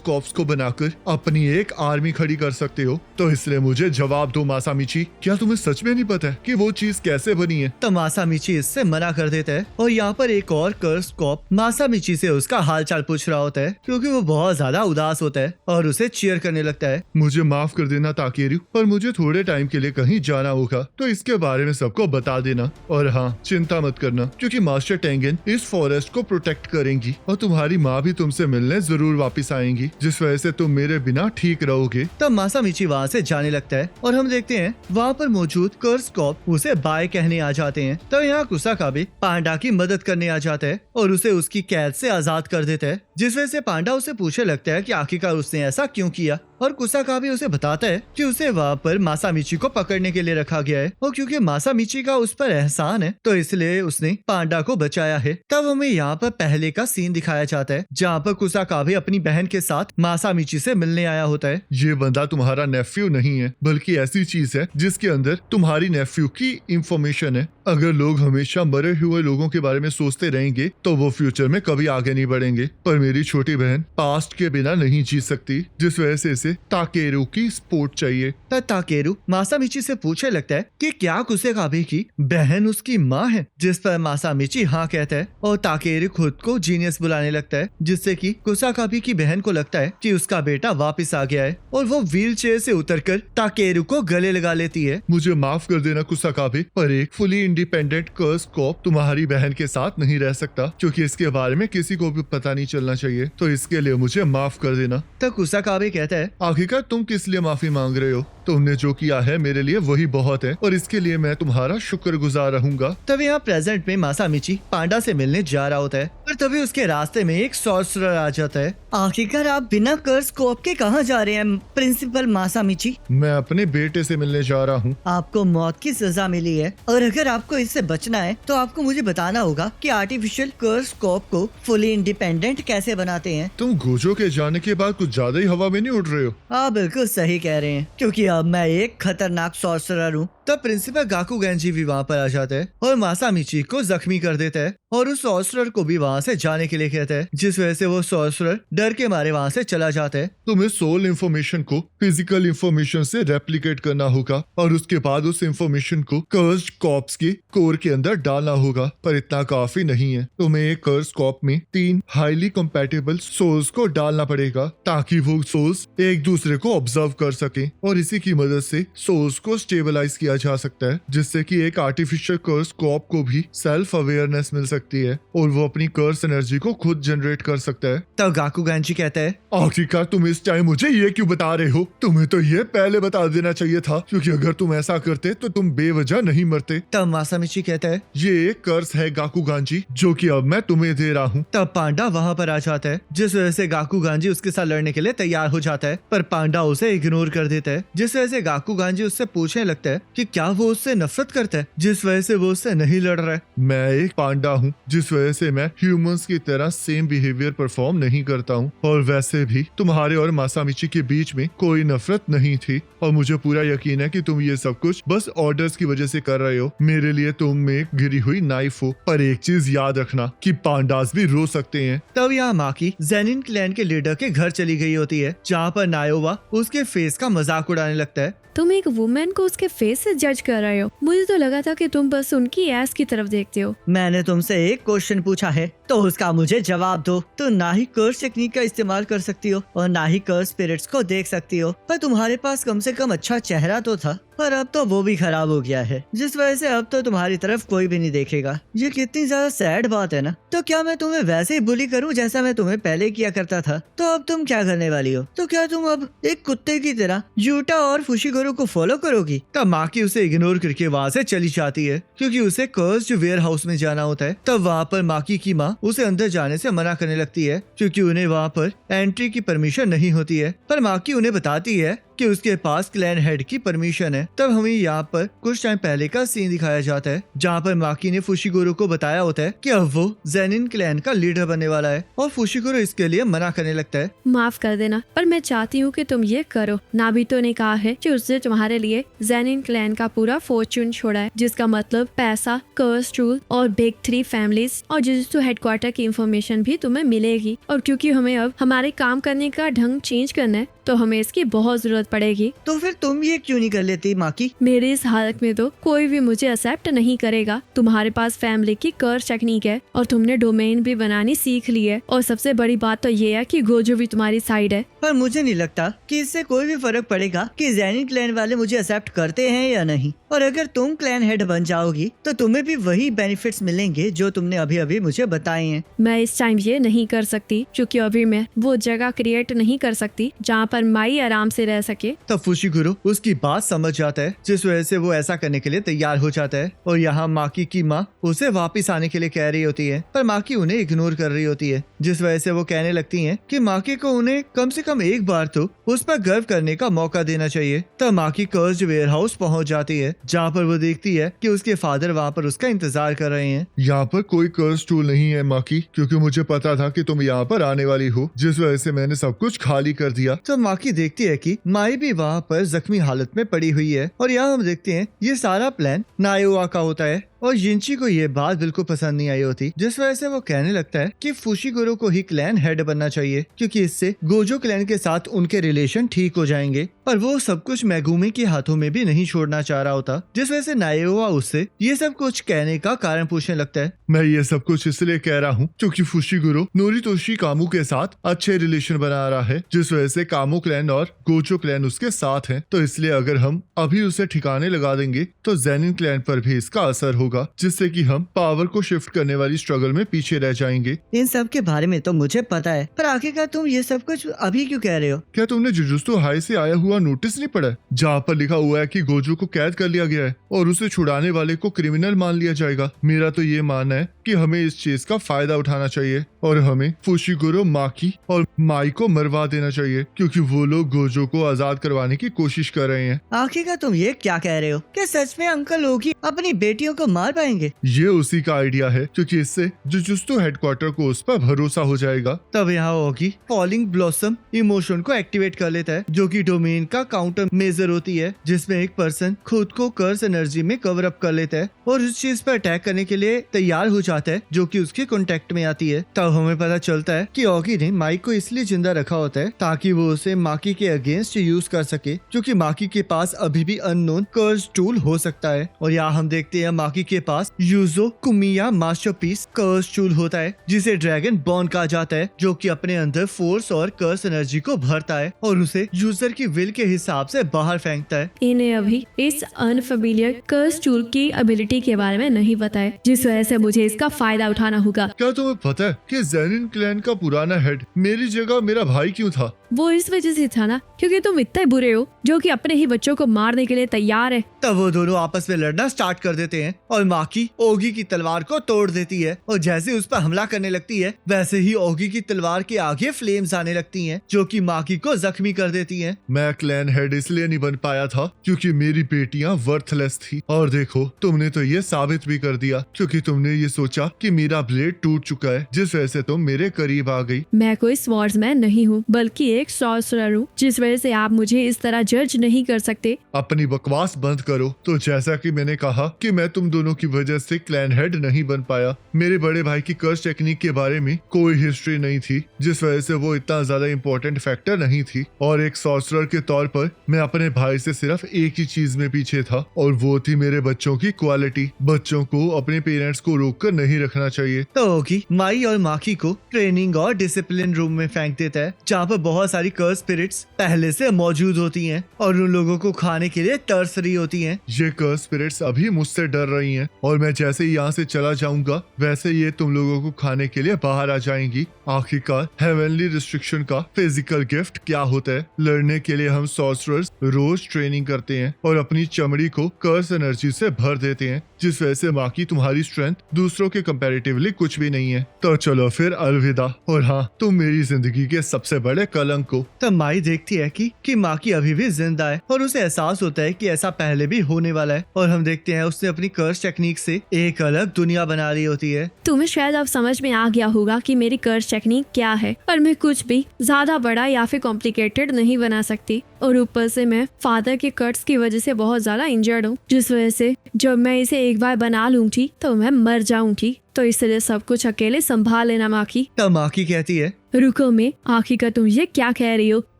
कॉप्स को बनाकर अपनी एक आर्मी खड़ी कर सकते हो। तो इसलिए मुझे जवाब दो मासामिची, क्या तुम्हें सच में नहीं पता है कि वो चीज कैसे बनी है? तो मासामिची इससे मना कर देता है और यहाँ पर एक और कर्स कॉप मासामिची से उसका हालचाल पूछ रहा होता है, क्योंकि वो बहुत ज्यादा उदास होता है और उसे चीयर करने लगता है। मुझे माफ कर देना ताकेरू, पर मुझे थोड़े टाइम के लिए कहीं जाना होगा, तो इसके बारे में सबको बता देना। और हाँ, चिंता मत करना, क्योंकि मास्टर टेंगन इस फॉरेस्ट को प्रोटेक्ट करेंगी और तुम्हारी माँ भी तुमसे मिलने जरूर वापस आएंगी, जिस वजह से तुम मेरे बिना ठीक रहोगे। तब मासामिची वहाँ से जाने लगता है और हम देखते हैं वहाँ पर मौजूद कर्स कॉप उसे बाय कहने आ जाते हैं। तब यहाँ कुसाका भी पांडा की मदद करने आ जाता है और उसे उसकी कैद से आजाद कर देता है, जिस वजह से पांडा उसे पूछने लगता है कि आखिरकार उसने ऐसा क्यों किया। और कुसाका भी उसे बताता है कि उसे वहाँ पर मासामिची को पकड़ने के लिए रखा गया है, और क्योंकि मासामिची का उस पर एहसान है तो इसलिए उसने पांडा को बचाया है। तब हमें यहाँ पर पहले का सीन दिखाया जाता है, जहाँ पर कुसाका भी अपनी बहन के साथ मासामिची से मिलने आया होता है। ये बंदा तुम्हारा नेफ्यू नहीं है, बल्कि ऐसी चीज है जिसके अंदर तुम्हारी नेफ्यू की इंफॉर्मेशन है। अगर लोग हमेशा मरे हुए लोगों के बारे में सोचते रहेंगे तो वो फ्यूचर में कभी आगे नहीं बढ़ेंगे, पर मेरी छोटी बहन पास्ट के बिना नहीं जी सकती, जिस वजह से इसे ताकेरू की सपोर्ट चाहिए। तब ताकेरू मासामिची से पूछने लगता है कि क्या कुसाकाबे की बहन उसकी माँ है, जिस पर मासामिची हाँ कहता है और ताकेरू खुद को जीनियस बुलाने लगता है, जिससे कि कुसाकाबे की बहन को लगता है कि उसका बेटा वापस आ गया है और वो व्हील चेयर से उतरकर ताकेरू को गले लगा लेती है। मुझे माफ कर देना कुसाकाबे, पर एक फुली इंडिपेंडेंट कर्स कॉप तुम्हारी बहन के साथ नहीं रह सकता, क्योंकि इसके बारे में किसी को भी पता नहीं चलना चाहिए, तो इसके लिए मुझे माफ कर देना। तब कुसाकाबे कहता है, आखिरकार तुम किस लिए माफी मांग रहे हो? तुमने जो किया है मेरे लिए वही बहुत है और इसके लिए मैं तुम्हारा शुक्रगुजार रहूंगा। तब यहाँ प्रेजेंट में मासामिची पांडा से मिलने जा रहा होता है, पर तभी उसके रास्ते में एक सॉर्सरर आ जाता है। आखिरकार आप बिना कर्स कोप के कहाँ जा रहे हैं प्रिंसिपल मासामिची? मैं अपने बेटे से मिलने जा रहा हूँ। आपको मौत की सजा मिली है और अगर आपको इससे बचना है तो आपको मुझे बताना होगा कि आर्टिफिशियल कर्स कोप को फुली इंडिपेंडेंट कैसे बनाते हैं। तुम गोजो के जाने के बाद कुछ ज्यादा ही हवा में नहीं उड़ रहे हो? आप बिल्कुल सही कह रहे हैं, क्योंकि अब मैं एक खतरनाक सॉर्सरर हूँ। तब प्रिंसिपल गाकू गेंजी भी वहाँ पर आ जाता है और मासामिची को जख्मी कर देता है और उस सॉर्सरर को भी वहाँ से जाने के लिए कहता है, जिस वजह से वो सॉर्सरर डर के मारे वहाँ से चला जाता है। तुम्हें सोल इंफॉर्मेशन को फिजिकल इंफॉर्मेशन से रेप्लिकेट करना होगा और उसके बाद उस इंफॉर्मेशन को कर्स्ड कॉप्स के कोर के अंदर डालना होगा, पर इतना काफी नहीं है। तुम्हें एक कर्स कॉप में 3 हाईली कंपैटिबल सोल्स को डालना पड़ेगा ताकि वो सोल्स एक दूसरे को ऑब्जर्व कर सके और इसी की मदद से सोल्स को स्टेबलाइज किया किया जा सकता है, जिससे कि एक आर्टिफिशियल कर्स कॉप को भी सेल्फ अवेयरनेस मिल सकती है और वो अपनी कर्स एनर्जी को खुद जनरेट कर सकता है। तब गाकुगान जी कहता है, आखिरकार तुम इस टाइम मुझे ये क्यों बता रहे हो? तुम्हें तो ये पहले बता देना चाहिए था, क्योंकि अगर तुम ऐसा करते तो तुम बेवजह नहीं मरते। तब मासामिची कहता है, ये एक कर्स है गाकुगान जी, जो कि अब मैं तुम्हें दे रहा हूँ। तब पांडा वहाँ पर आ जाता है, जिस वजह से गाकुगान जी उसके साथ लड़ने के लिए तैयार हो जाता है, पर पांडा उसे इग्नोर कर देता है, जिस वजह से गाकुगान जी उससे पूछने लगता है कि क्या वो उससे नफरत करता है, जिस वजह से वो उससे नहीं लड़ रहा है। मैं एक पांडा हूँ, जिस वजह से मैं ह्यूमंस की तरह सेम बिहेवियर परफॉर्म नहीं करता हूँ, और वैसे भी तुम्हारे और मासामिची के बीच में कोई नफरत नहीं थी, और मुझे पूरा यकीन है कि तुम ये सब कुछ बस ऑर्डर्स की वजह से कर रहे हो। मेरे लिए तुम एक गिरी हुई नाइफ हो, पर एक चीज याद रखना कि पांडास भी रो सकते हैं। तब यहाँ माकी जेनिन क्लैन के लीडर के घर चली गई होती है, जहाँ पर नायोवा उसके फेस का मजाक उड़ाने लगता है। तुम एक वुमेन को उसके फेस से जज कर रहे हो। मुझे तो लगा था कि तुम बस उनकी एस की तरफ देखते हो। मैंने तुमसे एक क्वेश्चन पूछा है तो उसका मुझे जवाब दो। तो ना ही कर्स टेक्निक का इस्तेमाल कर सकती हो और ना ही कर्स स्पिरिट्स को देख सकती हो, पर तुम्हारे पास कम से कम अच्छा चेहरा तो था, पर अब तो वो भी खराब हो गया है, जिस वजह से अब तो तुम्हारी तरफ कोई भी नहीं देखेगा। ये कितनी ज्यादा सैड बात है ना। तो क्या मैं तुम्हें वैसे ही बुली करूं जैसा मैं तुम्हें पहले किया करता था? तो अब तुम क्या करने वाली हो? तो क्या तुम अब एक कुत्ते की तरह यूटा और फुशिगुरु को फॉलो करोगी? तब माकी उसे इग्नोर करके वहाँ से चली जाती है, क्योंकि उसे कर्स्ड वेयर हाउस में जाना होता है। तब वहाँ पर माकी की माँ उसे अंदर जाने से मना करने लगती है, क्योंकि उन्हें वहाँ पर एंट्री की परमिशन नहीं होती है, पर माकी उन्हें बताती है कि उसके पास क्लैन हेड की परमिशन है। तब हमें यहाँ पर कुछ टाइम पहले का सीन दिखाया जाता है, जहाँ पर माकी ने फुशिगुरु को बताया होता है कि अब वो जेनिन क्लैन का लीडर बनने वाला है, और फुशिगुरु इसके लिए मना करने लगता है। माफ कर देना, पर मैं चाहती हूँ कि तुम ये करो। नाबितो ने कहा है कि उसने तुम्हारे लिए जेनिन क्लैन का पूरा फॉर्चून छोड़ा है, जिसका मतलब पैसा, कर्स रूल और बिग 3 फैमिलीज और जुजुत्सु हेडक्वार्टर की इंफॉर्मेशन भी तुम्हें मिलेगी। और क्योंकि हमें अब हमारे काम करने का ढंग चेंज करना है, तो हमें इसकी बहुत जरूरत पड़ेगी। तो फिर तुम ये क्यों नहीं कर लेती माकी? मेरी इस हालत में तो कोई भी मुझे एक्सेप्ट नहीं करेगा। तुम्हारे पास फैमिली की कर्स टेक्निक है और तुमने डोमेन भी बनानी सीख ली है, और सबसे बड़ी बात तो ये है कि गोजो भी तुम्हारी साइड है। पर मुझे नहीं लगता कि इससे कोई भी फर्क पड़ेगा कि जेनिन क्लैन वाले मुझे एक्सेप्ट करते हैं या नहीं। और अगर तुम क्लैन हेड बन जाओगी तो तुम्हें भी वही बेनिफिट्स मिलेंगे जो तुमने अभी अभी मुझे बताए हैं। मैं इस टाइम ये नहीं कर सकती, क्योंकि अभी मैं वो जगह क्रिएट नहीं कर सकती जहाँ पर माई आराम से रह सके। तब फुशिगुरु उसकी बात समझ जाता है, जिस वजह से वो ऐसा करने के लिए तैयार हो जाता है। और यहाँ माकी की माँ उसे वापस आने के लिए कह रही होती है, पर माकी उन्हें इग्नोर कर रही होती है, जिस वजह से वो कहने लगती हैं कि माकी को उन्हें कम से कम एक बार तो उस पर गर्व करने का मौका देना चाहिए। तब माकी कर्स्ड वेयर हाउस पहुँच जाती है, जहाँ पर वो देखती है कि उसके फादर वहाँ पर उसका इंतजार कर रहे हैं। यहाँ पर कोई कर्स टूल नहीं है माकी, क्योंकि मुझे पता था कि तुम यहाँ पर आने वाली हो, जिस वजह से मैंने सब कुछ खाली कर दिया। तो माकी देखती है कि माई भी वहाँ पर जख्मी हालत में पड़ी हुई है, और यहाँ हम देखते हैं ये सारा प्लान नायोवा का होता है। और जिंची को ये बात बिल्कुल पसंद नहीं आई होती, जिस वजह से वो कहने लगता है कि फुशिगुरु को ही क्लैन हेड बनना चाहिए, क्योंकि इससे गोजो क्लैन के साथ उनके रिलेशन ठीक हो जाएंगे। पर वो सब कुछ मैगुमी के हाथों में भी नहीं छोड़ना चाह रहा होता, जिस वजह से नायोवा उससे ये सब कुछ कहने का कारण पूछने लगता है। मैं ये सब कुछ इसलिए कह रहा हूँ क्योंकि फुशिगुरु नोरितोशी कामू के साथ अच्छे रिलेशन बना रहा है, जिस वजह से कामू क्लैन और गोजो क्लैन उसके साथ हैं। तो इसलिए अगर हम अभी उसे ठिकाने लगा देंगे तो जेनिन क्लैन पर भी इसका असर होगा, जिससे कि हम पावर को शिफ्ट करने वाली स्ट्रगल में पीछे रह जाएंगे। इन सब के बारे में तो मुझे पता है, पर आखिरकार तुम ये सब कुछ अभी क्यों कह रहे हो? क्या तुमने जुजुत्सु हाई से आया हुआ नोटिस नहीं पढ़ा, जहाँ पर लिखा हुआ है कि गोजो को कैद कर लिया गया है और उसे छुड़ाने वाले को क्रिमिनल मान लिया जाएगा? मेरा तो ये मानना है कि हमें इस चीज का फायदा उठाना चाहिए और हमें फुशिगुरु, माकी और माई को मरवा देना चाहिए, क्योंकि वो लोग गोजो को आजाद करवाने की कोशिश कर रहे हैं। आखिरकार तुम ये क्या कह रहे हो? क्या सच में अंकल लोगी अपनी बेटियों को मार पाएंगे? ये उसी का आइडिया है, क्योंकि इससे जुजुत्सु हेडक्वार्टर को उस पर भरोसा हो जाएगा। तब यहाँ होगी फॉलिंग ब्लॉसम इमोशन को एक्टिवेट कर लेता है, जो कि डोमेन का काउंटर मेजर होती है, जिसमें एक पर्सन खुद को कर्स एनर्जी में कवर अप कर लेता है और उस चीज पर अटैक करने के लिए तैयार हो जाता जाता है जो कि उसके कांटेक्ट में आती है। तब हमें पता चलता है कि ऑगी ने माइक को इसलिए जिंदा रखा होता है ताकि वो उसे माकी के अगेंस्ट यूज कर सके, क्योंकि माकी के पास अभी भी अननोन कर्स टूल हो सकता है। और यहाँ हम देखते हैं माकी के पास यूजो कुमिया मास्टरपीस कर्स टूल होता है जिसे ड्रैगन बॉर्न कहा जाता है, जो कि अपने अंदर फोर्स और कर्स एनर्जी को भरता है और उसे यूजर की विल के हिसाब से बाहर फेंकता है। इन्हें अभी इस अनफेमिलियर कर्स टूल की एबिलिटी के बारे में नहीं पता है, जिस वजह से मुझे इसका फायदा उठाना होगा। क्या तुम्हें पता है कि ज़ेनिन क्लैन का पुराना हेड मेरी जगह मेरा भाई क्यों था? वो इस वजह से था ना क्योंकि तुम इतने बुरे हो जो कि अपने ही बच्चों को मारने के लिए तैयार है। तब वो दोनों आपस में लड़ना स्टार्ट कर देते हैं और माकी ओगी की तलवार को तोड़ देती है और जैसे उस पर हमला करने लगती है वैसे ही ओगी की तलवार के आगे फ्लेम्स आने लगती हैं जो कि माकी को जख्मी कर देती हैं। मैं क्लैन हेड इसलिए नहीं बन पाया था क्योंकि मेरी बेटियां वर्थलेस थी, और देखो तुमने तो ये साबित भी कर दिया क्योंकि तुमने ये सोचा कि मेरा ब्लेड टूट चुका है, जिस वजह से तुम मेरे करीब आ गई। मैं कोई स्वॉर्ड्समैन नहीं हूँ बल्कि एक सॉर्सरर हूँ, जिस वजह से आप मुझे इस तरह जज नहीं कर सकते। अपनी बकवास बंद करो। तो जैसा कि मैंने कहा कि मैं तुम दोनों की वजह से क्लैन हेड नहीं बन पाया, मेरे बड़े भाई की कर्स टेक्निक के बारे में कोई हिस्ट्री नहीं थी, जिस वजह से वो इतना ज्यादा इम्पोर्टेंट फैक्टर नहीं थी, और एक सॉर्सरर के तौर पर मैं अपने भाई से सिर्फ एक ही चीज में पीछे था और वो थी मेरे बच्चों की क्वालिटी। बच्चों को अपने पेरेंट्स को रोक कर नहीं रखना चाहिए। तो ओगी माई और माकी को ट्रेनिंग और डिसिप्लिन रूम में फेंक देता है जहाँ पर बहुत सारी कर्स स्पिरिट्स पहले से मौजूद होती हैं और उन लोगों को खाने के लिए तरस रही होती हैं। ये कर्स स्पिरिट्स अभी मुझसे डर रही हैं और मैं जैसे ही यहाँ से चला जाऊंगा वैसे ये तुम लोगों को खाने के लिए बाहर आ जाएंगी। आखिरकार हेवनली रिस्ट्रिक्शन का फिजिकल गिफ्ट क्या होता है? लड़ने के लिए हम सॉर्सरर्स रोज ट्रेनिंग करते हैं और अपनी चमड़ी को कर्स एनर्जी से भर देते हैं, जिस वजह से बाकी तुम्हारी स्ट्रेंथ दूसरों के कंपैरेटिवली कुछ भी नहीं है। तो चलो फिर अलविदा, और हाँ तुम मेरी जिंदगी के सबसे बड़े कलंक हो। तब माई देखती है कि माकी अभी भी जिंदा है और उसे एहसास होता है कि ऐसा पहले भी होने वाला है, और हम देखते हैं उसने अपनी कर्स टेक्निक से एक अलग दुनिया बना ली होती है। तुम्हें शायद अब समझ में आ गया होगा कि मेरी कर्स टेक्निक क्या है, और मैं कुछ भी ज्यादा बड़ा या फिर कॉम्प्लिकेटेड नहीं बना सकती, और ऊपर से मैं फादर के कट्स की वजह से बहुत ज्यादा इंजर्ड हूँ, जिस वजह से जब मैं इसे एक बार बना लूंगी तो मैं मर जाऊंगी। तो इसलिए सब कुछ अकेले संभाल लेना माकी। तब माकी कहती है रुको मैं, आखिर तुम ये क्या कह रही हो?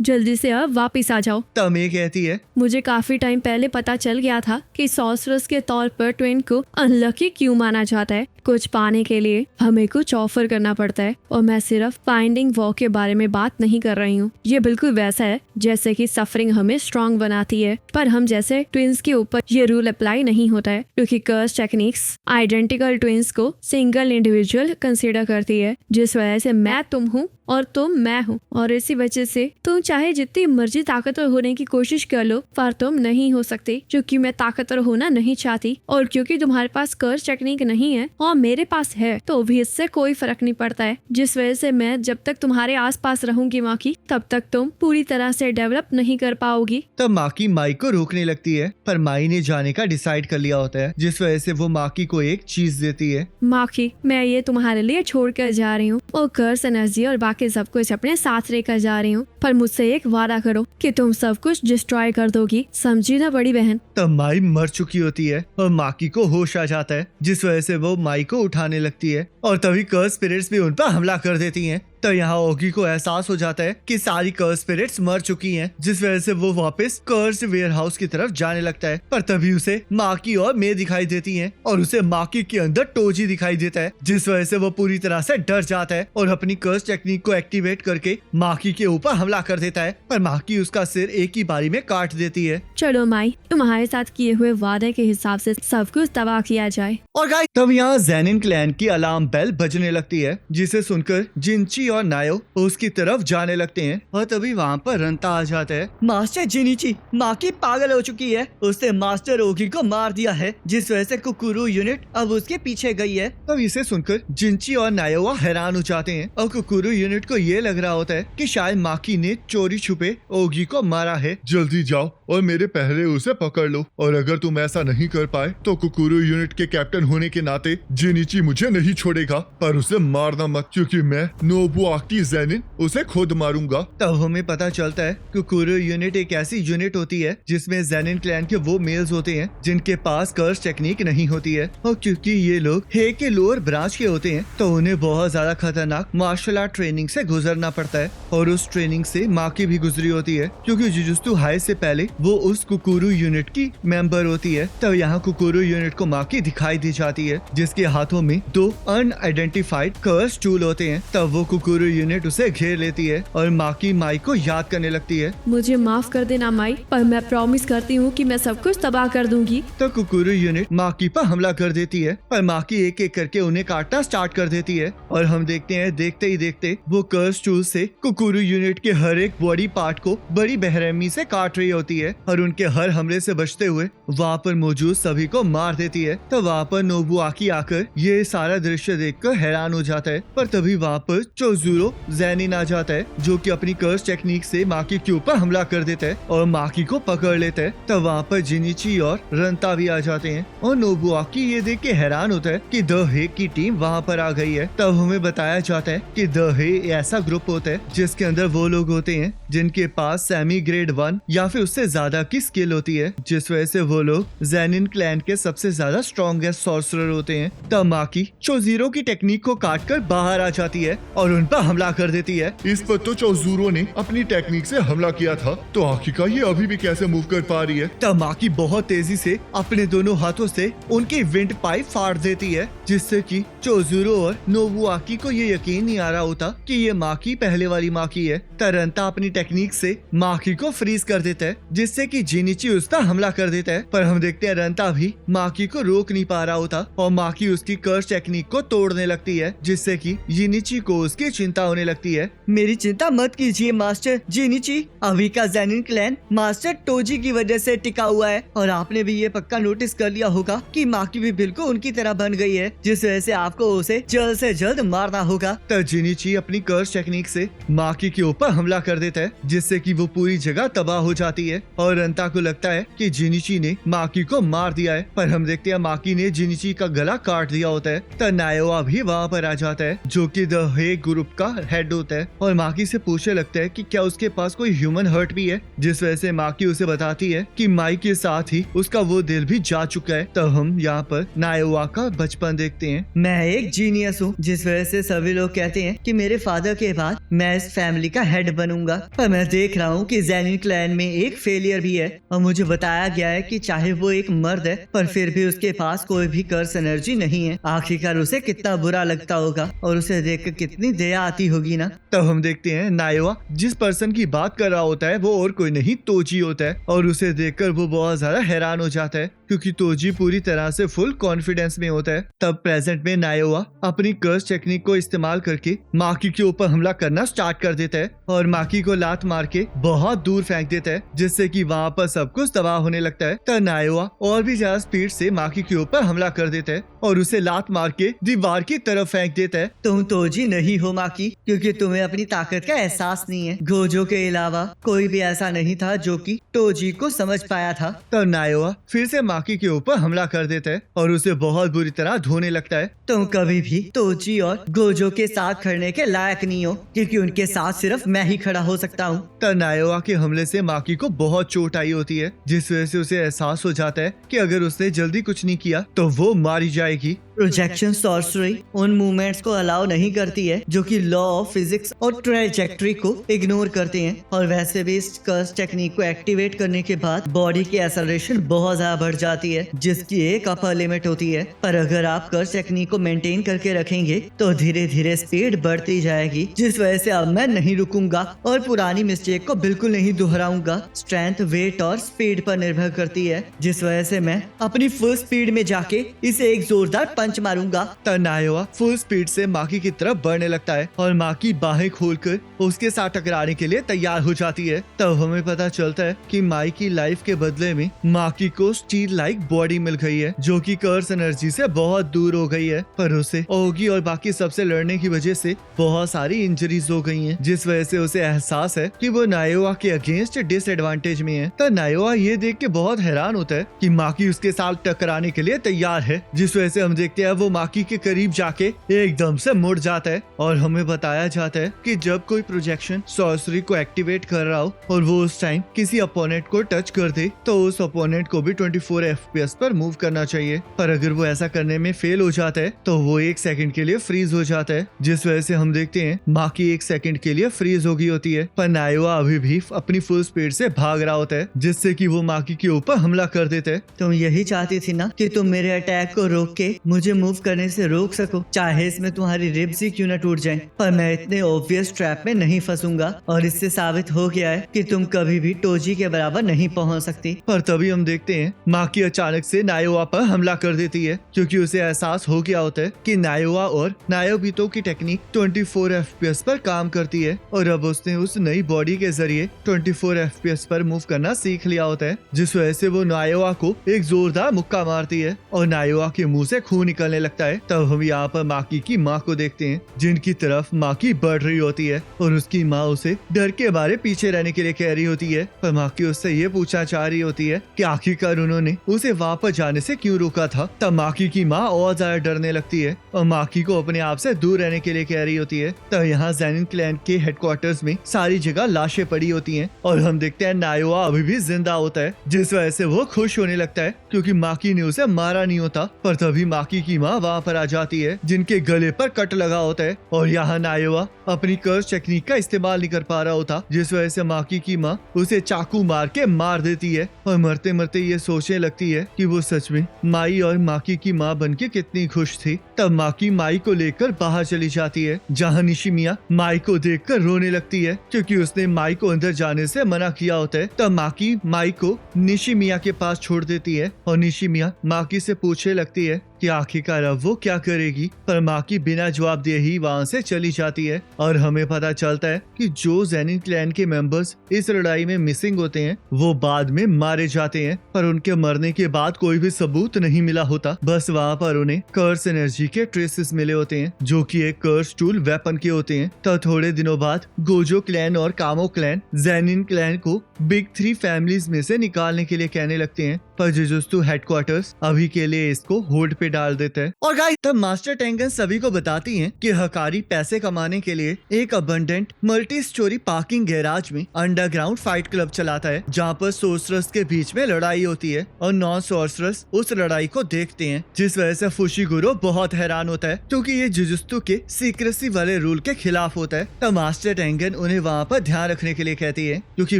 जल्दी से अब वापस आ जाओ। तब मैं कहती है मुझे काफी टाइम पहले पता चल गया था कि सॉर्सरर्स के तौर पर ट्विन को अनलकी क्यों माना जाता है। कुछ पाने के लिए हमें कुछ ऑफर करना पड़ता है, और मैं सिर्फ बाइंडिंग वॉ के बारे में बात नहीं कर रही हूँ। ये बिल्कुल वैसा है जैसे कि सफरिंग हमें स्ट्रॉन्ग बनाती है, पर हम जैसे ट्विंस के ऊपर ये रूल अप्लाई नहीं होता है, क्योंकि कर्स टेक्निक्स आइडेंटिकल ट्विंस को सिंगल इंडिविजुअल कंसीडर करती है, जिस वजह से मैं तुम हूँ और तुम मैं हूँ, और इसी वजह से तुम चाहे जितनी मर्जी ताकतवर होने की कोशिश कर लो पर तुम नहीं हो सकते, क्योंकि मैं ताकतवर होना नहीं चाहती, और क्योंकि तुम्हारे पास कर्स टेक्निक नहीं है और मेरे पास है तो भी इससे कोई फर्क नहीं पड़ता है, जिस वजह से मैं जब तक तुम्हारे आसपास रहूंगी माकी, तब तक तुम पूरी तरह से डेवलप नहीं कर पाओगी। तब माकी माई को रोकने लगती है, पर माई ने जाने का डिसाइड कर लिया होता है, जिस वजह से वो माकी को एक चीज देती है। माकी मैं ये तुम्हारे लिए छोड़ कर जा रही हूँ और कर्स एनर्जी और बाकी सब कुछ अपने साथ लेकर जा रही हूँ, पर मुझसे एक वादा करो कि तुम सब कुछ डिस्ट्रॉय कर दोगी, समझी ना बड़ी बहन? तब माई मर चुकी होती है और माकी को होश आ जाता है, जिस वजह से वो माई को उठाने लगती है, और तभी कर्स स्पिरिट्स भी उन पर हमला कर देती हैं। तो यहाँ ओगी को एहसास हो जाता है कि सारी कर्स स्पिरिट्स मर चुकी हैं, जिस वजह से वो वापस कर्स वेयरहाउस की तरफ जाने लगता है, पर तभी उसे माकी और मे दिखाई देती हैं और उसे माकी के अंदर टोजी दिखाई देता है, जिस वजह से वो पूरी तरह से डर जाता है और अपनी कर्स टेक्निक को एक्टिवेट करके माकी के ऊपर हमला कर देता है, पर माकी उसका सिर एक ही बारी में काट देती है। चलो माई, तुम्हारे साथ किए हुए वादे के हिसाब से सब कुछ तबाह किया जाए। और गाइस तब यहाँ ज़ेनिन क्लैन की अलार्म बेल बजने लगती है, जिसे सुनकर जिंची और नायो उसकी तरफ जाने लगते हैं, और तभी वहाँ पर रंता आ जाता है। मास्टर जिनिची, माकी पागल हो चुकी है, उसने मास्टर ओगी को मार दिया है, जिस वजह से कुकुरू यूनिट अब उसके पीछे गई है। तब इसे सुनकर जिंची और नायो हैरान हो जाते हैं, और कुकुरू यूनिट को ये लग रहा होता है कि शायद माकी ने चोरी छुपे ओगी को मारा है। जल्दी जाओ और मेरे पहले उसे पकड़ लो। और अगर तुम ऐसा नहीं कर पाए तो कुकुरु यूनिट के कैप्टन होने के नाते जेनिची मुझे नहीं छोड़ेगा, पर उसे मारना मत, क्योंकि मैं नोबुआकी ज़ेनिन उसे खुद मारूंगा। तब हमें पता चलता है कुकुरु यूनिट एक ऐसी यूनिट होती है जिसमें ज़ेनिन क्लैन के वो मेल्स होते हैं जिनके पास कर्स टेक्निक नहीं होती है, और क्योंकि ये लोग हे के लोअर ब्रांच के होते हैं तो उन्हें बहुत ज्यादा खतरनाक मार्शल आर्ट ट्रेनिंग से गुजरना पड़ता है। और उस ट्रेनिंग से माकी भी गुजरी होती है, क्योंकि जुजुत्सु हाई से पहले वो उस कुकुरु यूनिट की मेंबर होती है। तब यहाँ कुकुरु यूनिट को माकी दिखाई दी जाती है जिसके हाथों में 2 अनआइडेंटिफाइड कर्स टूल होते हैं। तब वो कुकुरु यूनिट उसे घेर लेती है और माकी माई को याद करने लगती है। मुझे माफ कर देना माई, पर मैं प्रॉमिस करती हूँ कि मैं सब कुछ तबाह कर दूंगी। तो कुकुरु यूनिट माकी पर हमला कर देती है, पर माकी एक एक करके उन्हें काटना स्टार्ट कर देती है। और हम देखते हैं देखते ही देखते वो कर्स टूल से कुकुरु यूनिट के हर एक बॉडी पार्ट को बड़ी बेरहमी से काट रही होती है और उनके हर हमले से बचते हुए वहाँ पर मौजूद सभी को मार देती है। तो वहाँ पर नोबुआकी आकर ये सारा दृश्य देखकर हैरान हो जाता है, पर तभी वहाँ पर चोजुरो ज़ेनिन आ जाता है जो कि अपनी कर्स टेक्निक से माकी के ऊपर हमला कर देता है और माकी को पकड़ लेता है। तब वहाँ पर जिनिची और रंता भी आ जाते हैं और नोबुआकी ये देख के हैरान होता है कि द हे की टीम वहाँ पर आ गई है। तब हमें बताया जाता है कि द हे ऐसा ग्रुप होता है जिसके अंदर वो लोग होते हैं जिनके पास सेमी ग्रेड 1 या फिर उससे ज्यादा की स्किल होती है, जिस वजह से वो लोग ज़ेनिन क्लैन के सबसे ज्यादा स्ट्रॉन्गेस्ट सॉर्सरर होते हैं। तब माकी चोजीरो की टेक्निक को काट कर बाहर आ जाती है और उन पर हमला कर देती है। इस पर तो चोजुरो ने अपनी टेक्निक से हमला किया था, तो आखिरकार ये अभी भी कैसे मूव कर पा रही है? तब माकी बहुत तेजी से अपने दोनों हाथों से उनकी विंड पाइप फाड़ देती है, जिससे कि चोजुरो और नोबुआकी को ये यकीन नहीं आ रहा होता कि ये माकी पहले वाली माकी है। तरंता अपनी टेक्निक से माकी को फ्रीज कर देता है, जिससे कि जिनिची उस पर हमला कर देता है। पर हम देखते हैं रंता भी माकी को रोक नहीं पा रहा होता और माकी उसकी कर्स टेक्निक को तोड़ने लगती है, जिससे कि जिनिची को उसकी चिंता होने लगती है। मेरी चिंता मत कीजिए मास्टर जिनिची, अभी का ज़ेनिन क्लैन मास्टर टोजी की वजह से टिका हुआ है और आपने भी ये पक्का नोटिस कर लिया होगा कि माकी भी बिल्कुल उनकी तरह बन गई है, जिस वजह से आपको उसे जल्द से जल्द मारना होगा। तब जिनिची अपनी कर्स टेक्निक से माकी के ऊपर हमला कर देता है, जिससे कि वो पूरी जगह तबाह हो जाती है और रंता को लगता है कि जिनिची ने माकी को मार दिया है। पर हम देखते हैं माकी ने जिनिची का गला काट दिया होता है। तब नायोआ भी वहाँ पर आ जाता है जो कि द हे ग्रुप का हेड होता है और माकी से पूछने लगता है कि क्या उसके पास कोई ह्यूमन हर्ट भी है, जिस वजह से माकी उसे बताती है कि माई के साथ ही उसका वो दिल भी जा चुका है। तब हम यहाँ पर नायोआ का बचपन देखते हैं। मैं एक जीनियस हूँ, जिस वजह से सभी लोग कहते हैं कि मेरे फादर के बाद मैं इस फैमिली का हेड बनूंगा, पर मैं देख रहा हूँ कि ज़ेनिन क्लैन में एक फेलियर भी है और मुझे बताया गया है कि चाहे वो एक मर्द है पर फिर भी उसके पास कोई भी कर्स एनर्जी नहीं है। आखिरकार उसे कितना बुरा लगता होगा और उसे देखकर कितनी दया आती होगी ना। तब हम देखते हैं नायोआ जिस पर्सन की बात कर रहा होता है वो और कोई नहीं तोजी होता है और उसे देखकर वो बहुत ज्यादा हैरान हो जाता है, क्योंकि तोजी पूरी तरह से फुल कॉन्फिडेंस में होता है। तब प्रेजेंट में नायोआ अपनी कर्स टेक्निक को इस्तेमाल करके माकी के ऊपर हमला करना स्टार्ट कर देता है और माकी को लात मार के बहुत दूर फेंक देता है, जिससे कि वहाँ पर सब कुछ तबाह होने लगता है। तब नायोआ और भी ज्यादा स्पीड से माकी के ऊपर हमला कर देता है और उसे लात मार के दीवार की तरफ फेंक देता है। तुम तोजी नहीं हो माकी, क्योंकि तुम्हें अपनी ताकत का एहसास नहीं है। गोजो के अलावा कोई भी ऐसा नहीं था जो कि तोजी को समझ पाया था। तब नायोआ फिर से माकी के ऊपर हमला कर देता है और उसे बहुत बुरी तरह धोने लगता है। तुम कभी भी तोजी और गोजो के साथ खड़ने के लायक नहीं हो, क्योंकि उनके साथ सिर्फ मैं ही खड़ा हो सकता हूँ। तब नायोआ के हमले से माकी को बहुत चोट आई होती है, जिस वजह से उसे एहसास हो जाता है कि अगर उसने जल्दी कुछ नहीं किया तो वो मारी जाएगी। प्रोजेक्शन सॉर्सरी उन मूवमेंट्स को अलाउ नहीं करती है जो कि लॉ ऑफ फिजिक्स और ट्रेजेक्ट्री को इग्नोर करते हैं, और वैसे भी इस कर्स टेक्निक को एक्टिवेट करने के बाद बॉडी की एक्सेलरेशन बहुत ज्यादा बढ़ जाती है, जिसकी एक अपर लिमिट होती है। पर अगर आप कर्स टेक्निक को मेंटेन करके रखेंगे तो धीरे धीरे स्पीड बढ़ती जाएगी, जिस वजह से अब मैं नहीं रुकूंगा और पुरानी मिस्टेक को बिल्कुल नहीं दोहराऊंगा। स्ट्रेंथ, वेट और स्पीड पर निर्भर करती है, जिस वजह से मैं अपनी फुल स्पीड में जाके इसे एक जोरदार पंच मारूंगा। तब नायोआ फुल स्पीड से माकी की तरफ बढ़ने लगता है और माकी बाहें खोलकर उसके साथ टकराने के लिए तैयार हो जाती है। तब हमें पता चलता है कि माई की लाइफ के बदले में माकी को स्टील लाइक बॉडी मिल गई है जो कि कर्स एनर्जी से बहुत दूर हो गई है, पर उसे ओगी और बाकी सबसे लड़ने की वजह से बहुत सारी इंजरीज हो गई हैं, जिस वजह से उसे एहसास है कि वो नायोआ के अगेंस्ट डिसएडवांटेज में है। तब नायोआ ये देख के बहुत हैरान होता है कि माकी उसके साथ टकराने के लिए तैयार है, जिस वजह से हम देखते हैं वो माकी के करीब जाके एकदम से मुड़ जाता है और हमें बताया जाता है कि जब कोई प्रोजेक्शन सॉर्सरी को एक्टिवेट कर रहा हो और वो उस टाइम किसी अपोनेंट को टच कर दे तो उस अपोनेंट को भी 24 FPS पर मूव करना चाहिए, पर अगर वो ऐसा करने में फेल हो जाता है तो वो 1 सेकंड के लिए फ्रीज हो जाता है, जिस वजह से हम देखते हैं माकी 1 सेकंड के लिए फ्रीज हो गई होती है। पर नायोआ अभी भी अपनी फुल स्पीड से भाग रहा होता है जिससे कि वो माकी के ऊपर हमला कर देते हैं। तुम यही चाहती थी ना कि तुम मेरे अटैक को रोक के मुझे मूव करने से रोक सको, चाहे इसमें तुम्हारी रिब्स ही क्यों न टूट जाएं। पर मैं इतने ऑब्वियस ट्रैप में नहीं फंसूंगा और इससे साबित हो गया है कि तुम कभी भी टोजी के बराबर नहीं पहुंच सकती। पर तभी हम देखते हैं माकी अचानक से नायोआ पर हमला कर देती है क्योंकि उसे एहसास हो गया होता है कि नायोआ और नायोबितो की टेक्निक 24 FPS पर काम करती है और अब उसने उस नई बॉडी के जरिए 24 FPS पर मूव करना सीख लिया होता है, जिस वजह से वो नायोआ को एक जोरदार मुक्का मारती है और नायोआ के मुंह से खून निकलने लगता है। तब हम यहाँ पर माकी की माँ को देखते हैं जिनकी तरफ माकी बढ़ रही होती है और उसकी माँ उसे डर के बारे पीछे रहने के लिए कह रही होती है, पर माकी उससे ये पूछना चाह रही होती है कि आखिरकार उन्होंने उसे वापस जाने से क्यों रोका था। तब माकी की माँ और ज्यादा डरने लगती है और माकी को अपने आप से दूर रहने के लिए कह रही होती है। तब यहाँ ज़ेनिन क्लैन के हेडक्वार्टर्स में सारी जगह लाशें पड़ी होती हैं और हम देखते हैं नायोआ अभी भी जिंदा होता है, जिस वजह से वो खुश होने लगता है क्योंकि माकी ने उसे मारा नहीं होता। पर तभी माकी की माँ वहाँ पर आ जाती है जिनके गले पर कट लगा होता है और यहाँ नायोआ अपनी कर्स टेक्निक का इस्तेमाल नहीं कर पा रहा होता, जिस वजह से माकी की माँ उसे चाकू मार के मार देती है और मरते मरते ये सोचने लगती है कि वो सच में माई और माकी की माँ बनके कितनी खुश थी। तब माकी माई को लेकर बाहर चली जाती है जहाँ निशिमिया माई को देखकर रोने लगती है क्योंकि उसने माई को अंदर जाने से मना किया होता है। तब माकी माई को निशिमिया के पास छोड़ देती है और निशिमिया माकी से पूछने लगती है कि आखिरकार अब वो क्या करेगी, पर माकी बिना जवाब दिए ही वहाँ से चली जाती है और हमें पता चलता है कि जो ज़ेनिन क्लैन के मेंबर्स इस लड़ाई में मिसिंग होते हैं वो बाद में मारे जाते हैं, पर उनके मरने के बाद कोई भी सबूत नहीं मिला होता, बस वहाँ पर उन्हें कर्स एनर्जी के ट्रेसेस मिले होते हैं जो कि एक कर्स टूल वेपन के होते हैं। तो थोड़े दिनों बाद गोजो क्लैन और कामो क्लैन ज़ेनिन क्लैन को बिग 3 फैमिलीज में से निकालने के लिए कहने लगते हैं, पर जुजुत्सु हेडक्वार्टर्स अभी के लिए इसको होल्ड पे डाल देते हैं। और गाइस तब मास्टर टेंगन सभी को बताती हैं कि हकारी पैसे कमाने के लिए एक abundant multi storey parking garage में अंडरग्राउंड फाइट क्लब चलाता है जहाँ पर सोर्सरर्स के बीच में लड़ाई होती है और नॉन सोर्सरर्स उस लड़ाई को देखते हैं, जिस वजह से फुशिगुरो बहुत हैरान होता है क्योंकि ये जुजुत्सु के सीक्रेसी वाले रूल के खिलाफ होता है। तब मास्टर टेंगन उन्हें वहाँ पर ध्यान रखने के लिए कहती है क्योंकि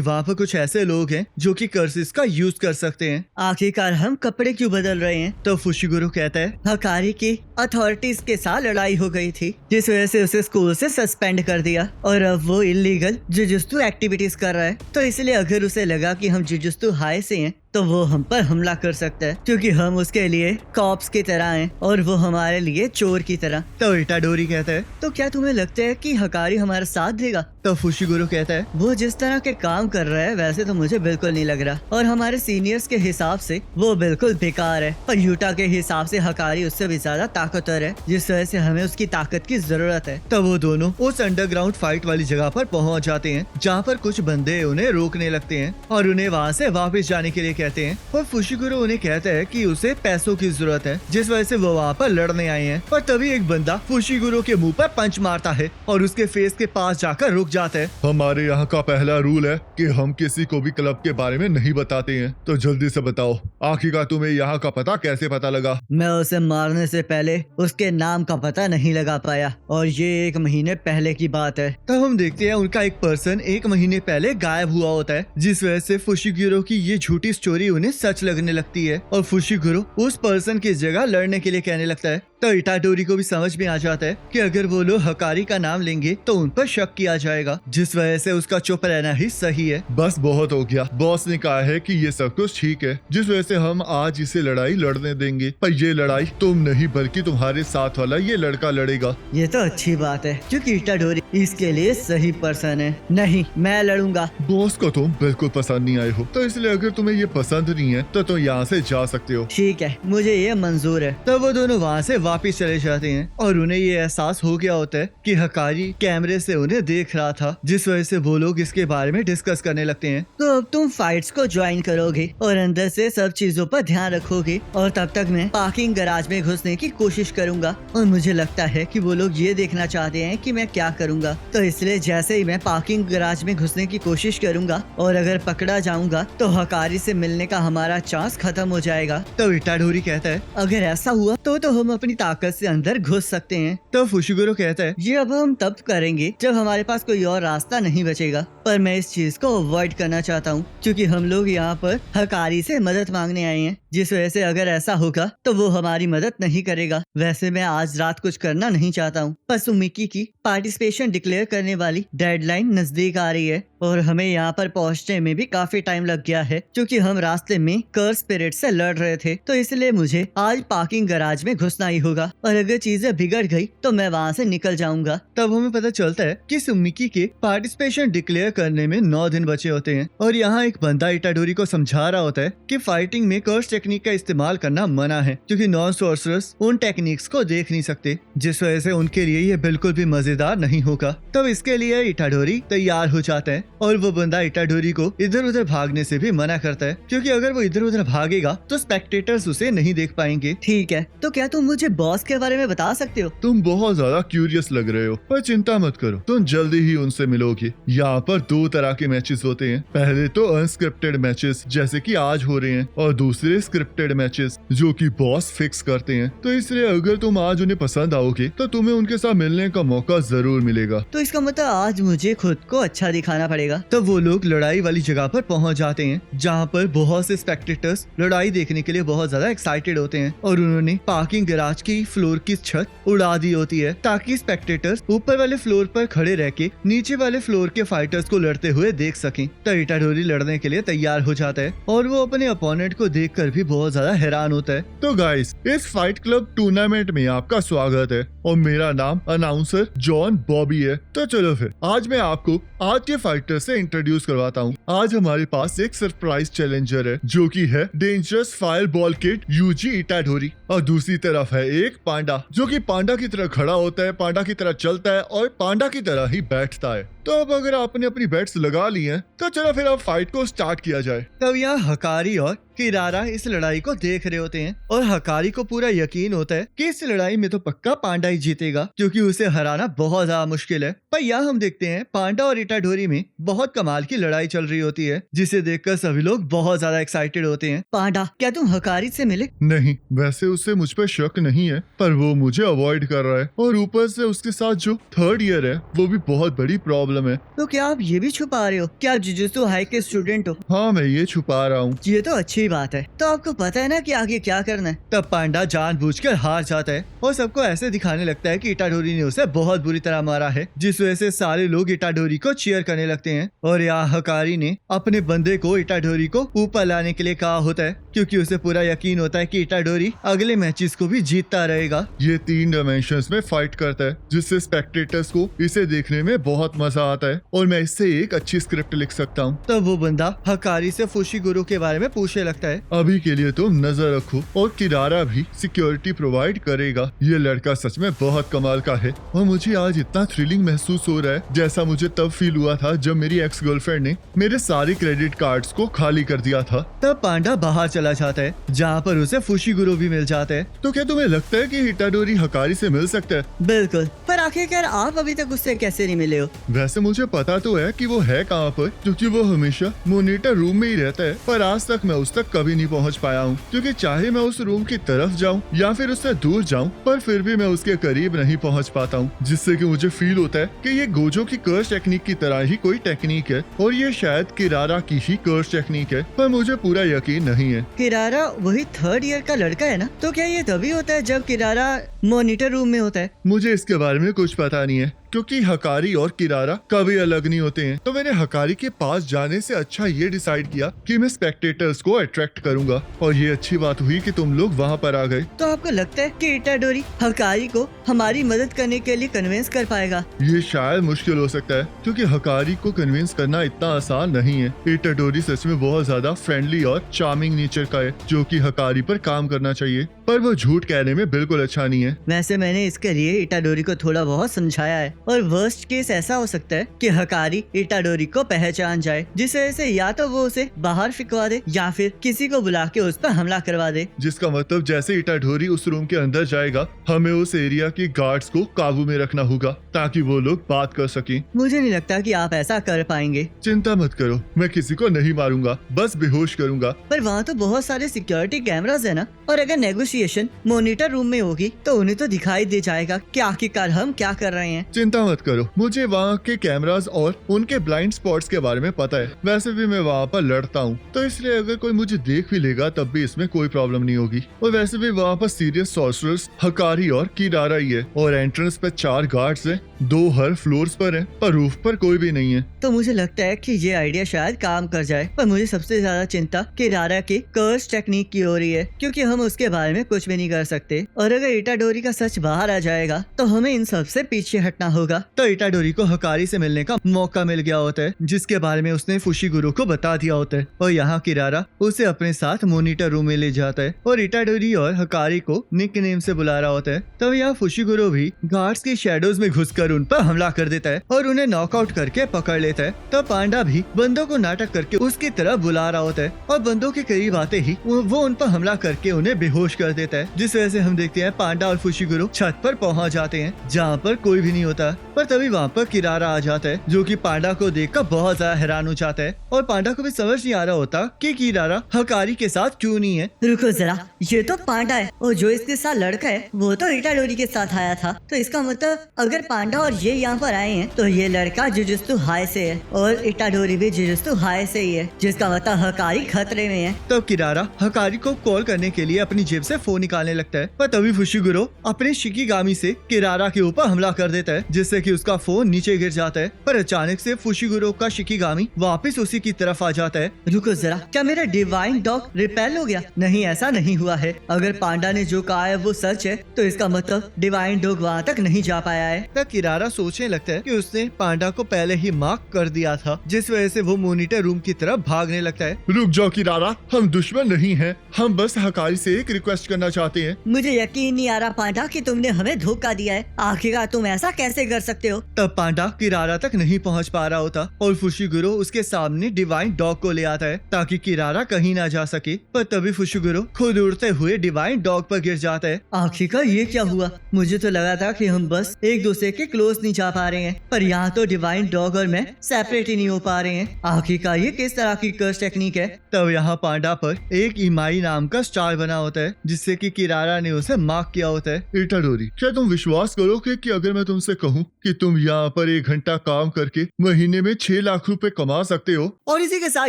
वहाँ पर कुछ ऐसे लोग हैं जो कि कर्सिस का यूज कर सकते हैं। आखिरकार हम कपड़े क्यों बदल रहे हैं? तो फुशिगुरो कहता है हकारी की अथॉरिटीज के साथ लड़ाई हो गई थी जिस वजह से उसे स्कूल से सस्पेंड कर दिया और अब वो इलीगल जुजुत्सु एक्टिविटीज कर रहा है, तो इसलिए अगर उसे लगा कि हम जुजुत्सु हाई से हैं तो वो हम पर हमला कर सकता है क्योंकि हम उसके लिए कॉप्स की तरह हैं और वो हमारे लिए चोर की तरह। तो इटाडोरी कहता है तो क्या तुम्हें लगता है कि हकारी हमारा साथ देगा? तो फुशिगुरो कहता है वो जिस तरह के काम कर रहा है वैसे तो मुझे बिल्कुल नहीं लग रहा और हमारे सीनियर्स के हिसाब से वो बिल्कुल बेकार है, पर यूटा के हिसाब से हकारी उससे भी ज्यादा ताकतवर है जिस वजह से हमें उसकी ताकत की जरूरत है। तब वो दोनों उस अंडरग्राउंड फाइट वाली जगह पर पहुंच जाते हैं जहाँ पर कुछ बंदे उन्हें रोकने लगते हैं और उन्हें वहाँ से वापस जाने के लिए कहते हैं और फुशिगुरो उन्हें कहता है कि उसे पैसों की जरूरत है जिस वजह से वो वहाँ पर लड़ने आए हैं। पर तभी एक बंदा फुशिगुरो के मुंह पर पंच मारता है और उसके फेस के पास जाकर रुक जाता है। हमारे यहाँ का पहला रूल है कि हम किसी को भी क्लब के बारे में नहीं बताते हैं, तो जल्दी से बताओ आखिरकार तुम्हें यहाँ का पता कैसे पता लगा? मैं उसे मारने से पहले उसके नाम का पता नहीं लगा पाया और ये 1 महीने पहले की बात है। तब हम देखते हैं उनका एक पर्सन 1 महीने पहले गायब हुआ होता है जिस वजह से फुशिगुरो की ये झूठी स्टोरी उन्हें सच लगने लगती है और फुशिगुरो उस पर्सन की जगह लड़ने के लिए कहने लगता है। तो इटाडोरी को भी समझ में आ जाता है कि अगर वो लोग हकारी का नाम लेंगे तो उन पर शक किया जाएगा, जिस वजह से उसका चुप रहना ही सही है। बस बहुत हो गया। बॉस ने कहा है कि ये सब कुछ ठीक है, जिस वजह से हम आज इसे लड़ाई लड़ने देंगे, पर ये लड़ाई तुम नहीं बल्कि तुम्हारे साथ वाला ये लड़का लड़ेगा। ये तो अच्छी बात है क्योंकि इटाडोरी इसके लिए सही पर्सन है। नहीं, मैं लड़ूंगा। बॉस को तुम बिल्कुल पसंद नहीं आए हो, तो इसलिए अगर तुम्हें ये पसंद नहीं है तो तुम यहाँ से जा सकते हो। ठीक है, मुझे ये मंजूर है। तब वो दोनों वहाँ से वापस चले जाते हैं और उन्हें ये एहसास हो गया होता है कि हकारी कैमरे से उन्हें देख रहा था, जिस वजह से वो लोग इसके बारे में डिस्कस करने लगते हैं। तो अब तुम फाइट्स को ज्वाइन करोगे और अंदर से सब चीजों पर ध्यान रखोगे, और तब तक मैं पार्किंग गैराज में घुसने की कोशिश करूंगा। और मुझे लगता है कि वो लोग ये देखना चाहते हैं कि मैं क्या करूंगा, तो इसलिए जैसे ही मैं पार्किंग गैराज में घुसने की कोशिश करूंगा और अगर पकड़ा जाऊंगा तो हकारी से मिलने का हमारा चांस खत्म हो जाएगा। तो इटाडोरी कहता है अगर ऐसा हुआ तो हम अपनी ताकत से अंदर घुस सकते हैं। तो फुशिगुरो कहता है ये अब हम तब करेंगे जब हमारे पास कोई और रास्ता नहीं बचेगा, पर मैं इस चीज को अवॉइड करना चाहता हूँ क्योंकि हम लोग यहाँ पर हकारी से मदद मांगने आए हैं, जिस वजह से अगर ऐसा होगा तो वो हमारी मदद नहीं करेगा। वैसे मैं आज रात कुछ करना नहीं चाहता हूँ, पर सुमिकी की पार्टिसिपेशन डिक्लेयर करने वाली डेडलाइन नजदीक आ रही है और हमें यहाँ पर पहुँचने में भी काफी टाइम लग गया है क्योंकि हम रास्ते में कर्स स्पिरिट से लड़ रहे थे। तो इसलिए मुझे आज पार्किंग गैराज में घुसना ही होगा और अगर चीजें बिगड़ गई तो मैं वहाँ से निकल जाऊंगा। तब हमें पता चलता है कि सुमिकी के पार्टिसिपेशन डिक्लेयर करने में 9 दिन बचे होते हैं और यहाँ एक बंदा इटाडोरी को समझा रहा होता है कि फाइटिंग में कर्स टेक्निक का इस्तेमाल करना मना है क्योंकि नॉन सोर्सरर्स उन टेक्निक्स को देख नहीं सकते, जिस वजह से उनके लिए ये बिल्कुल भी मजेदार नहीं होगा। तब इसके लिए इटाडोरी तैयार हो जाता है और वो बंदा इटाडोरी को इधर उधर भागने से भी मना करता है क्योंकि अगर वो इधर उधर भागेगा तो स्पेक्टेटर्स उसे नहीं देख पाएंगे। ठीक है, तो क्या तुम मुझे बॉस के बारे में बता सकते हो? तुम बहुत ज्यादा क्यूरियस लग रहे हो, पर चिंता मत करो, तुम जल्दी ही उनसे मिलोगे। यहाँ पर 2 तरह के मैचेस होते हैं। पहले तो अनस्क्रिप्टेड मैचेस जैसे कि आज हो रहे हैं और दूसरे स्क्रिप्टेड मैचेस जो कि बॉस फिक्स करते हैं। तो इसलिए अगर तुम आज उन्हें पसंद आओगे तो तुम्हें उनके साथ मिलने का मौका जरूर मिलेगा। तो इसका मतलब आज मुझे खुद को अच्छा दिखाना पड़ेगा। तब वो लोग लड़ाई वाली जगह पर पहुंच जाते हैं जहाँ पर बहुत से स्पेक्टेटर्स लड़ाई देखने के लिए बहुत ज्यादा एक्साइटेड होते हैं और उन्होंने पार्किंग गैराज की फ्लोर की छत उड़ा दी होती है ताकि स्पेक्टेटर्स ऊपर वाले फ्लोर पर खड़े रह के नीचे वाले फ्लोर के फाइटर्स को लड़ते हुए देख सकें। तो इटाडोरी लड़ने के लिए तैयार हो जाता है और वो अपने अपोनेंट को देखकर भी बहुत ज्यादा हैरान होता है। तो गाइस, इस फाइट क्लब टूर्नामेंट में आपका स्वागत है और मेरा नाम अनाउंसर जॉन बॉबी है। तो चलो फिर आज मैं आपको आज के फाइटर से इंट्रोड्यूस करवाता हूँ। आज हमारे पास एक सरप्राइज चैलेंजर है जो कि है dangerous fireball kid UG Itadori और दूसरी तरफ है एक पांडा जो कि पांडा की तरह खड़ा होता है, पांडा की तरह चलता है और पांडा की तरह ही बैठता है। तो अब अगर आपने अपनी बैट्स लगा ली हैं तो चलो फिर अब फाइट को स्टार्ट किया जाए। तब यहाँ हकारी और किरारा इस लड़ाई को देख रहे होते हैं और हकारी को पूरा यकीन होता है कि इस लड़ाई में तो पक्का पांडा ही जीतेगा क्योंकि उसे हराना बहुत ज्यादा मुश्किल है। पर यहाँ हम देखते हैं पांडा और इटाडोरी में बहुत कमाल की लड़ाई चल रही होती है जिसे देखकर सभी लोग बहुत ज्यादा एक्साइटेड होते हैं। पांडा, क्या तुम हकारी से मिले? नहीं, वैसे उसे मुझ पर शक नहीं है, पर वो मुझे अवॉइड कर रहा है और ऊपर से उसके साथ जो 3rd ईयर है वो भी बहुत बड़ी प्रॉब्लम है। तो क्या आप ये भी छुपा रहे हो? क्या आप जुजुत्सु हाई के स्टूडेंट हो? हाँ, मैं ये छुपा रहा हूँ। ये तो अच्छी बात है। तो आपको पता है ना कि आगे क्या करना है। तब पांडा जानबूझकर हार जाता है और सबको ऐसे दिखाने लगता है कि इटाडोरी ने उसे बहुत बुरी तरह मारा है, जिस वजह से सारे लोग इटाडोरी को चीयर करने लगते हैं। और यहाँ हकारी ने अपने बंदे को इटाडोरी को ऊपर लाने के लिए कहा होता है क्योंकि उसे पूरा यकीन होता है कि इटाडोरी अगले मैचेस को भी जीतता रहेगा। ये 3 डायमेंशंस में फाइट करता है जिससे स्पेक्टेटर्स को इसे देखने में बहुत मजा आता है और मैं इससे एक अच्छी स्क्रिप्ट लिख सकता हूँ। तब वो बंदा हकारी से फुशिगुरो के बारे में पूछने लगता है। अभी के लिए तुम नजर रखो और किरारा भी सिक्योरिटी प्रोवाइड करेगा। ये लड़का सच में बहुत कमाल का है और मुझे आज इतना थ्रिलिंग महसूस हो रहा है जैसा मुझे तब फील हुआ था जब मेरी एक्स गर्लफ्रेंड ने मेरे सारे क्रेडिट कार्ड्स को खाली कर दिया था। तब पांडा बाहर चला जाता है जहाँ पर उसे फुशिगुरो भी मिल जाता है। तो क्या तुम्हें लगता है कि इटाडोरी हकारी से मिल सकता है? बिल्कुल, पर पर आखिरकार आप अभी तक उससे कैसे नहीं मिले हो? वैसे मुझे पता तो है कि वो है कहाँ पर, क्योंकि वो हमेशा मॉनिटर रूम में ही रहता है, पर आज तक मैं उस तक कभी नहीं पहुँच पाया हूँ। क्योंकि चाहे मैं उस रूम की तरफ जाऊँ या फिर उससे दूर जाऊँ, पर फिर भी मैं उसके करीब नहीं पहुँच पाता हूँ, जिससे कि मुझे फील होता है कि ये गोजो की कर्स टेक्निक की तरह ही कोई टेक्निक है और ये शायद किरारा की ही कर्स टेक्निक है, पर मुझे पूरा यकीन नहीं है। किरारा वही 3rd ईयर का लड़का है ना? तो क्या ये तभी होता है जब किरारा मॉनिटर रूम में होता है? मुझे इसके बारे में कुछ पता नहीं है, क्योंकि हकारी और किरारा कभी अलग नहीं होते हैं। तो मैंने हकारी के पास जाने से अच्छा ये डिसाइड किया कि मैं स्पेक्टेटर्स को अट्रैक्ट करूंगा, और ये अच्छी बात हुई कि तुम लोग वहाँ पर आ गए। तो आपको लगता है कि इटाडोरी हकारी को हमारी मदद करने के लिए कन्विंस कर पाएगा? ये शायद मुश्किल हो सकता है, क्योंकि हकारी को कन्विंस करना इतना आसान नहीं है। इटाडोरी सच में बहुत ज्यादा फ्रेंडली और चार्मिंग नेचर का है, जो कि हकारी पर काम करना चाहिए, पर वो झूठ कहने में बिल्कुल अच्छा नहीं है। वैसे मैंने इसके लिए इटाडोरी को थोड़ा बहुत समझाया है, और वर्स्ट केस ऐसा हो सकता है कि हकारी इटाडोरी को पहचान जाए, जिस वजह से या तो वो उसे बाहर फिकवा दे या फिर किसी को बुला के उस पर हमला करवा दे। जिसका मतलब जैसे इटाडोरी उस रूम के अंदर जाएगा, हमें उस एरिया के गार्ड्स को काबू में रखना होगा ताकि वो लोग बात कर सकें। मुझे नहीं लगता कि आप ऐसा कर पाएंगे। चिंता मत करो, मैं किसी को नहीं मारूंगा, बस बेहोश करूंगा। पर वहाँ तो बहुत सारे सिक्योरिटी कैमरास है ना, और अगर नेगोशिएशन मॉनिटर रूम में होगी तो उन्हें तो दिखाई दे जाएगा कि आखिरकार हम क्या कर रहे हैं। चिंता मत करो, मुझे वहाँ के कैमरास और उनके ब्लाइंड स्पॉट्स के बारे में पता है। वैसे भी मैं वहाँ पर लड़ता हूँ, तो इसलिए अगर कोई मुझे देख भी लेगा तब भी इसमें कोई प्रॉब्लम नहीं होगी। और वैसे भी वहाँ पर सीरियस सॉर्सरर्स हकारी और किरारा ही है, और एंट्रेंस पे 4 गार्ड्स हैं, 2 हर फ्लोर्स पर हैं, पर रूफ पर कोई भी नहीं है। तो मुझे लगता है कि ये आइडिया शायद काम कर जाए, पर मुझे सबसे ज्यादा चिंता किरारा की कर्स टेक्निक की हो रही है, क्योंकि हम उसके बारे में कुछ भी नहीं कर सकते, और अगर इटाडोरी का सच बाहर आ जाएगा तो हमें इन सब से पीछे हटना होगा। तो इटाडोरी को हकारी से मिलने का मौका मिल गया होता है, जिसके बारे में उसने फुशिगुरो को बता दिया होता है, और यहाँ किरारा उसे अपने साथ मॉनिटर रूम में ले जाता है और इटाडोरी और हकारी को निकनेम से बुला रहा होता है। तब यहाँ फुशिगुरो भी गार्ड्स की शैडोज में घुसकर उन पर हमला कर देता है और उन्हें नॉकआउट करके पकड़ लेता है। तब पांडा भी बंदों को नाटक करके उसकी तरफ बुला रहा होता है, और बंदों के करीब आते ही वो उन पर हमला करके उन्हें बेहोश कर देता है, जिस वजह से हम देखते हैं पांडा और फुशिगुरो छत पर पहुंच जाते हैं, जहाँ पर कोई भी नहीं होता। पर तभी वहाँ पर किरारा आ जाता है, जो कि पांडा को देखकर बहुत ज्यादा हैरान हो जाता है, और पांडा को भी समझ नहीं आ रहा होता कि किरारा हकारी के साथ क्यों नहीं है। रुको जरा, ये तो पांडा है, और जो इसके साथ लड़का है वो तो इटाडोरी के साथ आया था। तो इसका मतलब अगर पांडा और ये यहाँ पर आए हैं तो ये लड़का जुजुत्सु हाई से है, और इटाडोरी भी जुजुत्सु हाई से ही है, जिसका मतलब हकारी खतरे में है। तब किरारा हकारी को कॉल करने के लिए अपनी जेब से फोन निकालने लगता है, पर तभी फुशिगुरो अपने शिकिगामी से किरारा के ऊपर हमला कर देता है, जिससे कि उसका फोन नीचे गिर जाता है। पर अचानक से फुशिगुरो का शिकिगामी वापस उसी की तरफ आ जाता है। रुको जरा, क्या मेरा डिवाइन डॉग रिपेल हो गया? नहीं, ऐसा नहीं हुआ है। अगर पांडा ने जो कहा है वो सच है तो इसका मतलब डिवाइन डॉग वहाँ तक नहीं जा पाया है। तब किरारा सोचने लगता है कि उसने पांडा को पहले ही मार्क कर दिया था, जिस वजह से वो मॉनिटर रूम की तरफ भागने लगता है। रुक जाओ किरारा, हम दुश्मन नहीं हैं, हम बस हकारी से एक रिक्वेस्ट करना चाहते हैं। मुझे यकीन नहीं आ रहा पांडा कि तुमने हमें धोखा दिया है। आखिरकार तुम ऐसा कैसे कर सकते हो? तब पांडा किरारा तक नहीं पहुंच पा रहा होता, और फुशिगुरो उसके सामने डिवाइन डॉग को ले आता है ताकि किरारा कहीं ना जा सके। पर तभी फुशिगुरो खुद उड़ते हुए डिवाइन डॉग पर गिर जाता है। आखिरकार ये क्या हुआ? मुझे तो लगा था कि हम बस एक दूसरे के क्लोज नहीं जा पा रहे हैं, पर यहाँ तो डिवाइन डॉग और मैं सेपरेट ही नहीं हो पा रहे हैं। आखिरकार ये किस तरह की कर्स टेक्निक है? तब यहाँ पांडा पर एक इमाई नाम का स्टार बना होता है, जिससे कि किरारा ने उसे मार्क किया होता है। इटाडोरी, क्या तुम विश्वास करोगे कि अगर मैं तुमसे कहूँ कि तुम यहाँ पर 1 घंटा काम करके महीने में 6 लाख रुपए कमा सकते हो? और इसी के साथ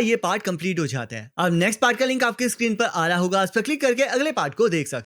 ये पार्ट कंप्लीट हो जाता है। अब नेक्स्ट पार्ट का लिंक आपके स्क्रीन पर आ रहा होगा, उस पर क्लिक करके अगले पार्ट को देख सकते हैं।